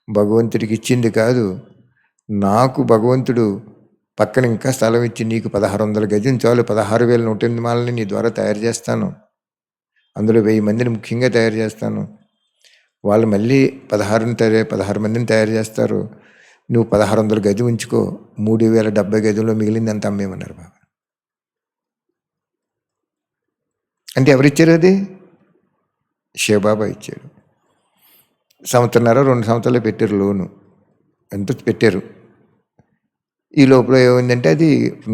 భగవంతుడికి ఇచ్చింది కాదు. నాకు భగవంతుడు పక్కన ఇంకా స్థలం ఇచ్చి, నీకు 1600 గజం చాలు, 16,108 మాలని నీ ద్వారా తయారు చేస్తాను, అందులో 1000 మందిని ముఖ్యంగా తయారు చేస్తాను, వాళ్ళు మళ్ళీ 16 మందిని తయారు చేస్తారు, నువ్వు 1600 గజం ఉంచుకో, 3070 గజంలో మిగిలింది అంత అమ్మేమన్నారు బాబా. అంటే ఎవరిచ్చారు అది? శివబాబా ఇచ్చాడు. 1.5 సంవత్సరాలు పెట్టారు లోను. ఎంత పెట్టారు? ఈ లోపల ఏమైందంటే అది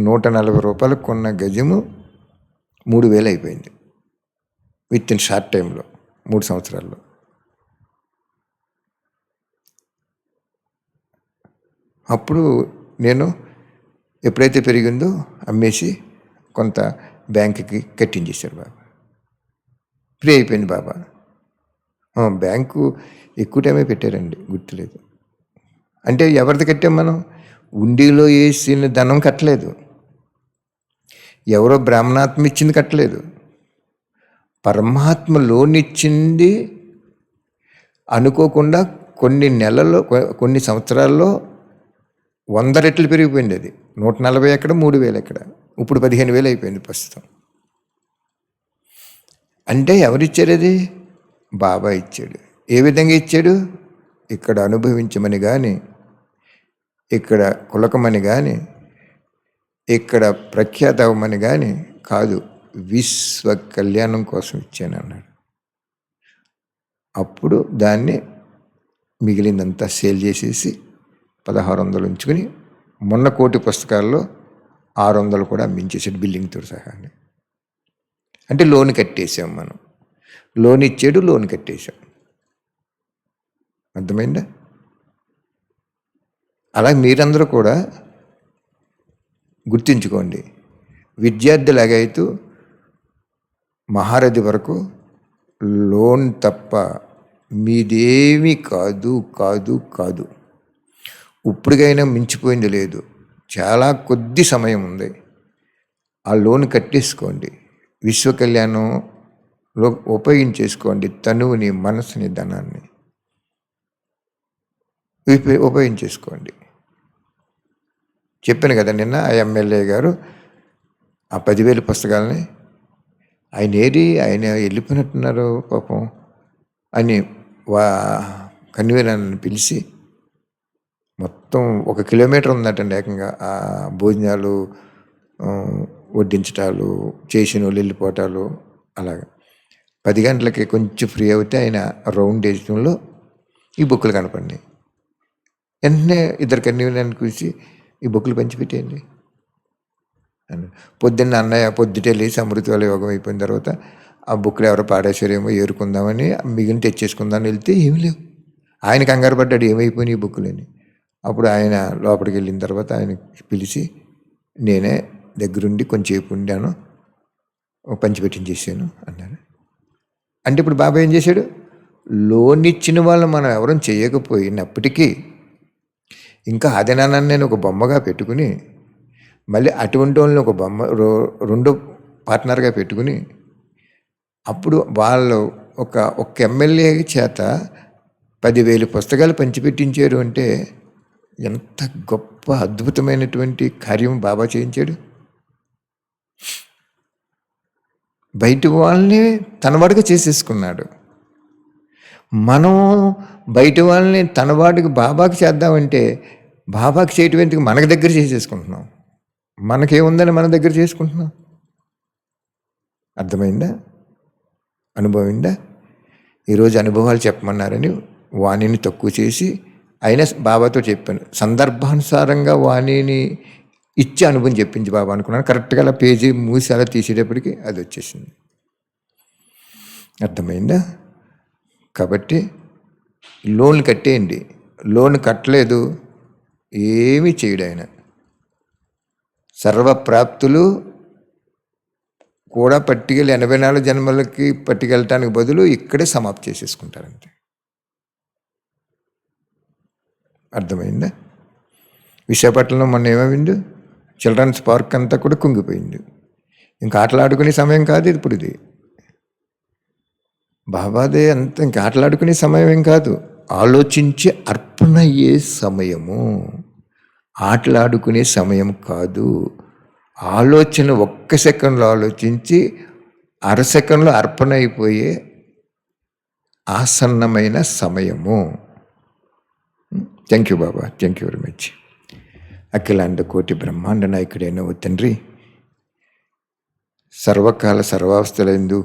140 రూపాయలకు కొన్న గజము 3000 అయిపోయింది విత్ ఇన్ షార్ట్ టైంలో, 3 సంవత్సరాల్లో. అప్పుడు నేను ఎప్పుడైతే పెరిగిందో అమ్మేసి కొంత బ్యాంకుకి కట్టించేశారు బాబా. ఫ్రీ అయిపోయింది బాబా. బ్యాంకు ఎక్కువ టైమే పెట్టారండి, గుర్తులేదు. అంటే ఎవరిది కట్టాం మనం? ఉండిలో వేసిన ధనం కట్టలేదు, ఎవరో బ్రాహ్మణాత్మ ఇచ్చింది కట్టలేదు, పరమాత్మ లోన్ ఇచ్చింది. అనుకోకుండా కొన్ని నెలల్లో, కొన్ని సంవత్సరాల్లో 100 రెట్లు పెరిగిపోయింది. అది 140 ఎక్కడ, 3000 ఎక్కడ, ఇప్పుడు 15,000 అయిపోయింది ప్రస్తుతం. అంటే ఎవరిచ్చారు అది? బాబా ఇచ్చాడు. ఏ విధంగా ఇచ్చాడు? ఇక్కడ అనుభవించమని కానీ, ఇక్కడ కులకమని కానీ, ఇక్కడ ప్రఖ్యాత అవ్వమని కానీ కాదు, విశ్వ కళ్యాణం కోసం ఇచ్చాను అన్నాడు. అప్పుడు దాన్ని మిగిలిందంతా సేల్ చేసేసి 1600 ఉంచుకుని, మొన్న కోటి పుస్తకాల్లో 600 కూడా అమ్మించేసాడు బిల్డింగ్తో సహా. అంటే లోన్ కట్టేసాం మనం. లోన్ ఇచ్చాడు, లోన్ కట్టేశాం. అర్థమైందా? అలా మీరందరూ కూడా గుర్తించుకోండి. విద్యార్థులాగైతూ మహారథి వరకు లోన్ తప్ప మీదేమీ కాదు కాదు కాదు. ఇప్పటికైనా మించిపోయింది లేదు. చాలా కొద్ది సమయం ఉంది. ఆ లోన్ కట్టేసుకోండి. విశ్వ కళ్యాణంలో ఉపయోగించేసుకోండి. తనువుని, మనసుని, ధనాన్ని ఉపయోగించేసుకోండి. చెప్పాను కదా నిన్న, ఆ ఎమ్మెల్యే గారు ఆ 10,000 పుస్తకాలని ఆయన వెళ్ళిపోయినట్టున్నారు పాపం అని కన్వీనర్ని పిలిచి మొత్తం 1 కిలోమీటర్ ఉందటండి ఏకంగా. ఆ భోజనాలు వడ్డించటాలు, చేసిన వాళ్ళు వెళ్ళిపోవటాలు అలాగా. 10 గంటలకి కొంచెం ఫ్రీ అవుతే ఆయన రౌండ్ వేయడంలో ఈ బుక్కులు కనపడినాయి. వెంటనే 2 కన్వీనర్ని కూర్చి ఈ బుక్కులు పంచిపెట్టేయండి అని. పొద్దున్న అన్నయ్య పొద్దుటే లేచి అమృతాల యోగం అయిపోయిన తర్వాత ఆ బుక్లు ఎవరో పాడేశ్వరేమో ఏరుకుందామని మిగిలిన తెచ్చేసుకుందామని వెళ్తే ఏమి లేవు. ఆయన కంగారు పడ్డాడు, ఏమైపోయినాయి ఈ బుక్కులని. అప్పుడు ఆయన లోపలికి వెళ్ళిన తర్వాత ఆయన పిలిచి నేనే దగ్గరుండి కొంచెంసేపు ఉండాను, పంచిపెట్టించేసాను అన్నారు. అంటే ఇప్పుడు బాబా ఏం చేశాడు? లోన్ ఇచ్చిన వాళ్ళు మనం ఎవరూ చేయకపోయినప్పటికీ ఇంకా అదేనాన్ని నేను ఒక బొమ్మగా పెట్టుకుని మళ్ళీ అటువంటి వాళ్ళని ఒక బొమ్మ రెండో పార్ట్నర్గా పెట్టుకుని అప్పుడు వాళ్ళు ఒక ఎమ్మెల్యే చేత 10,000 పుస్తకాలు పంచిపెట్టించారు అంటే ఎంత గొప్ప అద్భుతమైనటువంటి కార్యం బాబా చేయించాడు. బయట వాళ్ళని తనవాడిగా చేసేసుకున్నాడు. మనం బయట వాళ్ళని తనవాడికి బాబాకి చేద్దామంటే బాబాకి చేయటం ఎందుకు, మనకి దగ్గర చేసేసుకుంటున్నాం. మనకేముందని మన దగ్గర చేసుకుంటున్నాం. అర్థమైందా? అనుభవమైందా? ఈరోజు అనుభవాలు చెప్పమన్నారని వాణిని తక్కువ చేసి అయినా బాబాతో చెప్పాను. సందర్భానుసారంగా వాణిని ఇచ్చి అనుభవం చెప్పించి బాబా అనుకున్నాను. కరెక్ట్గా అలా పేజీ మూసి అలా తీసేటప్పటికి అది వచ్చేసింది. అర్థమైందా? కాబట్టి లోన్లు కట్టేయండి. లోన్ కట్టలేదు ఏమీ చేయడు ఆయన. సర్వప్రాప్తులు కూడా పట్టుకెళ్ళి 84 జన్మలకి పట్టుకెళ్ళటానికి బదులు ఇక్కడే సమాప్తి చేసేసుకుంటారంతే. అర్థమైందా? విశాఖపట్నంలో మొన్న ఏమైంది? చిల్డ్రన్స్ పార్క్ అంతా కూడా కుంగిపోయింది. ఇంకా ఆటలాడుకునే సమయం కాదు ఇప్పుడు ఇది. బాబాదే అంత ఇంకా ఆటలాడుకునే సమయం ఏం కాదు, ఆలోచించి అర్పణ అయ్యే సమయము. ఆటలాడుకునే సమయం కాదు. ఆలోచన 1 సెకండ్లో ఆలోచించి 1/2 సెకండ్లో అర్పణ అయిపోయే ఆసన్నమైన సమయము. థ్యాంక్ యూ బాబా, థ్యాంక్ యూ వెరీ మచ్. అఖిలాండ కోటి బ్రహ్మాండ నాయకుడైన ఓ తండ్రి, సర్వకాల సర్వావస్థలందు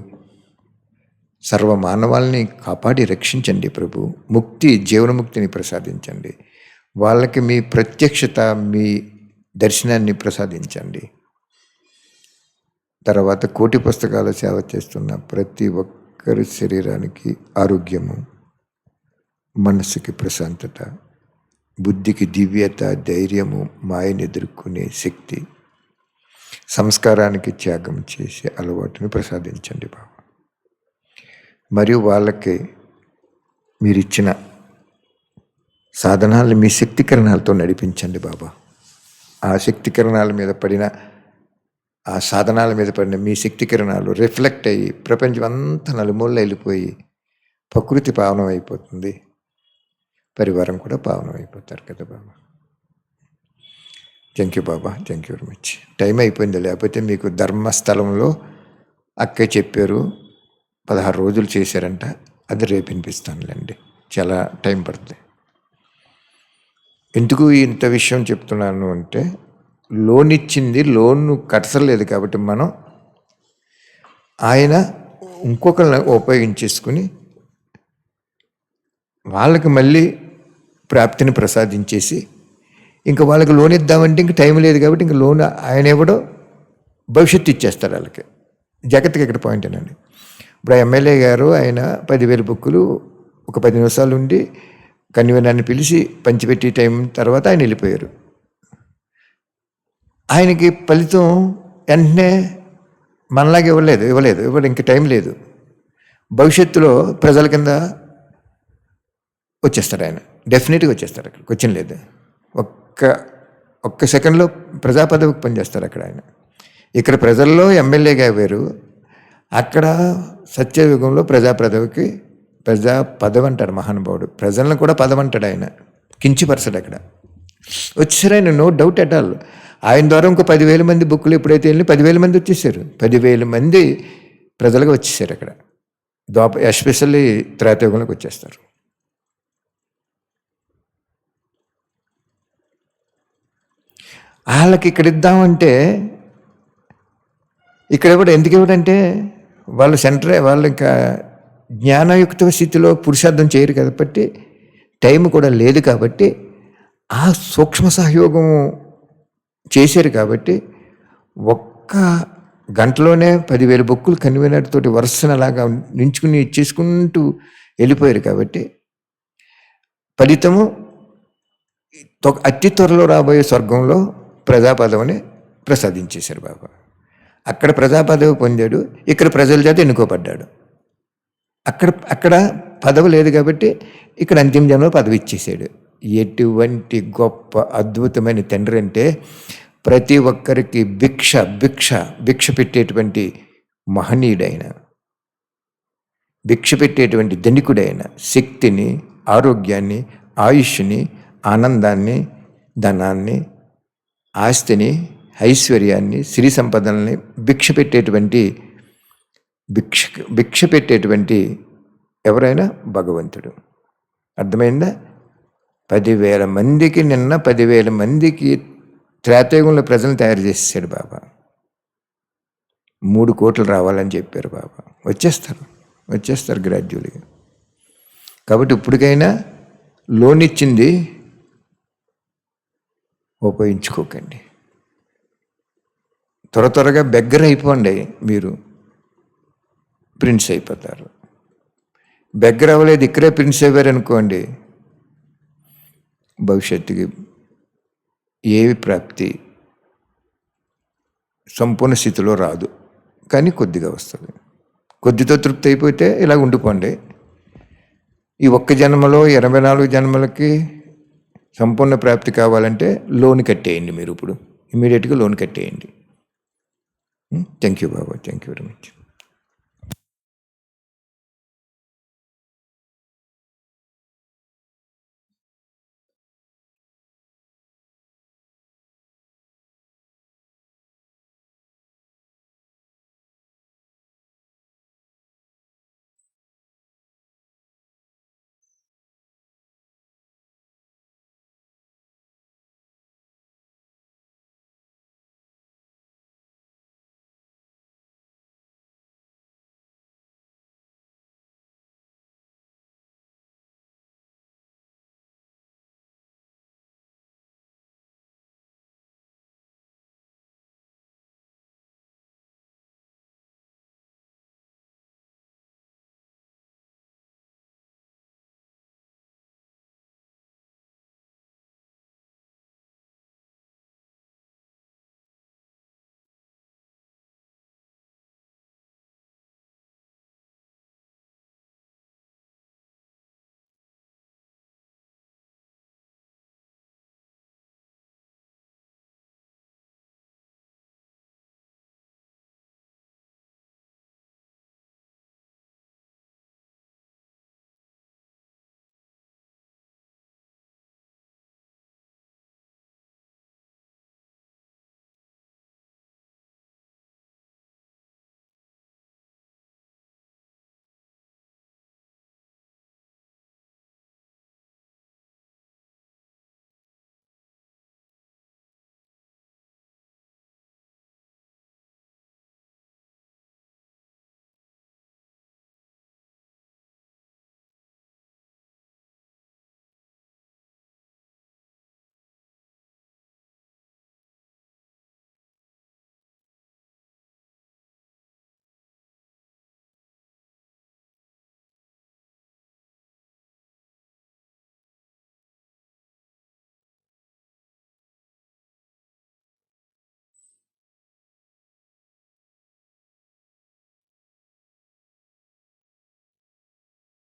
సర్వ మానవాల్ని కాపాడి రక్షించండి ప్రభు. ముక్తి, జీవనముక్తిని ప్రసాదించండి. వాళ్ళకి మీ ప్రత్యక్షత, మీ దర్శనాన్ని ప్రసాదించండి. తర్వాత కోటి పుస్తకాల సేవ చేస్తున్న ప్రతి ఒక్కరి శరీరానికి ఆరోగ్యము, మనస్సుకి ప్రశాంతత, బుద్ధికి దివ్యత, ధైర్యము, మాయను ఎదుర్కొనే శక్తి, సంస్కారానికి త్యాగం చేసే అలవాటుని ప్రసాదించండి బాబా. మరియు వాళ్ళకి మీరిచ్చిన సాధనాలను మీ శక్తికరణాలతో నడిపించండి బాబా. ఆ శక్తికరణాల మీద పడిన, ఆ సాధనాల మీద పడిన మీ శక్తికిరణాలు రిఫ్లెక్ట్ అయ్యి ప్రపంచం అంతా నలుమూలలో వెళ్ళిపోయి ప్రకృతి పావనం అయిపోతుంది, పరివారం కూడా పావనం అయిపోతారు కదా బాబా. థ్యాంక్ యూ బాబా, thank you very much. Time అయిపోయింది, లేకపోతే మీకు ధర్మస్థలంలో అక్కే చెప్పారు 16 రోజులు చేశారంట. అది రేపు వినిపిస్తానులేండి, చాలా టైం పడుతుంది. ఎందుకు ఇంత విషయం చెప్తున్నాను అంటే, లోన్ ఇచ్చింది లోన్ కట్టలేదు కాబట్టి మనం ఆయన ఇంకొకరిని ఉపయోగించేసుకుని వాళ్ళకి మళ్ళీ ప్రాప్తిని ప్రసాదించేసి ఇంకా వాళ్ళకి లోన్ ఇద్దామంటే ఇంక టైం లేదు కాబట్టి ఇంక లోన్ ఆయన ఇవ్వడం, భవిష్యత్తు ఇచ్చేస్తారు వాళ్ళకి. జగత్కి ఇక్కడ పాయింట్ ఏనండి. ఇప్పుడు ఎమ్మెల్యే గారు ఆయన 10,000 బుక్కులు ఒక 10 నిమిషాలు ఉండి కన్వీనర్ని పిలిచి పంచిపెట్టి టైం తర్వాత ఆయన వెళ్ళిపోయారు. ఆయనకి ఫలితం వెంటనే మనలాగా ఇవ్వలేదు, ఇంక టైం లేదు. భవిష్యత్తులో ప్రజల కింద వచ్చేస్తారు ఆయన, డెఫినెట్గా వచ్చేస్తారు. అక్కడ క్వశ్చన్ లేదు. ఒక్క సెకండ్లో ప్రజా పదవికి పనిచేస్తారు అక్కడ ఆయన. ఇక్కడ ప్రజల్లో ఎమ్మెల్యేగా వేరు, అక్కడ సత్యయుగంలో ప్రజా పదవి అంటాడు మహానుభావుడు. ప్రజలను కూడా పదవి అంటాడు ఆయన, కించిపరచడు అక్కడ. వచ్చేసారు ఆయన, నో డౌట్ అట్ ఆల్. ఆయన ద్వారా ఇంకో 10,000 మంది బుక్కులు ఎప్పుడైతే వెళ్ళి 10,000 మంది వచ్చేసారు. 10,000 మంది ప్రజలుగా వచ్చేసారు అక్కడ. ఎస్పెషల్లీ త్రేతాయుగంలోకి వచ్చేస్తారు. వాళ్ళకి ఇక్కడ ఇద్దామంటే ఇక్కడ ఇవ్వడు. ఎందుకు ఇవ్వడంటే వాళ్ళు వాళ్ళు ఇంకా జ్ఞానయుక్త స్థితిలో పురుషార్థం చేయరు కాబట్టి, టైం కూడా లేదు కాబట్టి, ఆ సూక్ష్మ సహయోగం చేశారు కాబట్టి ఒక్క గంటలోనే 10,000 బుక్కులు కన్వీనర్ తోటి వరుసను అలాగా నించుకుని ఇచ్చేసుకుంటూ వెళ్ళిపోయారు కాబట్టి ఫలితము అతి త్వరలో రాబోయే స్వర్గంలో ప్రజాపదవిని ప్రసాదించేశారు బాబా. అక్కడ ప్రజాపదవి పొందాడు, ఇక్కడ ప్రజల చేత ఎన్నుకోబడ్డాడు. అక్కడ పదవి లేదు కాబట్టి ఇక్కడ అంతిమ జన్మలో పదవి ఇచ్చేసాడు. ఎటువంటి గొప్ప అద్భుతమైన తండ్రి అంటే, ప్రతి ఒక్కరికి భిక్ష పెట్టేటువంటి మహనీయుడైన, భిక్ష పెట్టేటువంటి ధనికుడైన, శక్తిని, ఆరోగ్యాన్ని, ఆయుష్ని, ఆనందాన్ని, ధనాన్ని, ఆస్తిని, ఐశ్వర్యాన్ని, సిరి సంపదల్ని భిక్ష పెట్టేటువంటి ఎవరైనా భగవంతుడు. అర్థమైందా? 10,000 మందికి 10,000 మందికి త్రేతాయుగంలో ప్రజలను తయారు చేసేసాడు బాబా. 3 కోట్లు రావాలని చెప్పారు బాబా. వచ్చేస్తారు గ్రాడ్యువల్గా. కాబట్టి ఇప్పటికైనా లోన్ ఇచ్చింది ఉపయోగించుకోకండి. త్వరగా బెగ్గర అయిపోండి, మీరు ప్రిన్స్ అయిపోతారు. బెగ్గర అవ్వలేదు, ఇక్కడే ప్రిన్స్ అయ్యారు అనుకోండి, భవిష్యత్తుకి ఏవి ప్రాప్తి సంపూర్ణ స్థితిలో రాదు, కానీ కొద్దిగా వస్తుంది. కొద్దితో తృప్తి అయిపోతే ఇలా ఉండిపోండి. ఈ ఒక్క జన్మలో 24 జన్మలకి సంపూర్ణ ప్రాప్తి కావాలంటే లోన్ కట్టేయండి. మీరు ఇప్పుడు ఇమీడియట్గా లోన్ కట్టేయండి. థ్యాంక్ యూ బాబా, థ్యాంక్ యూ వెరీ మచ్.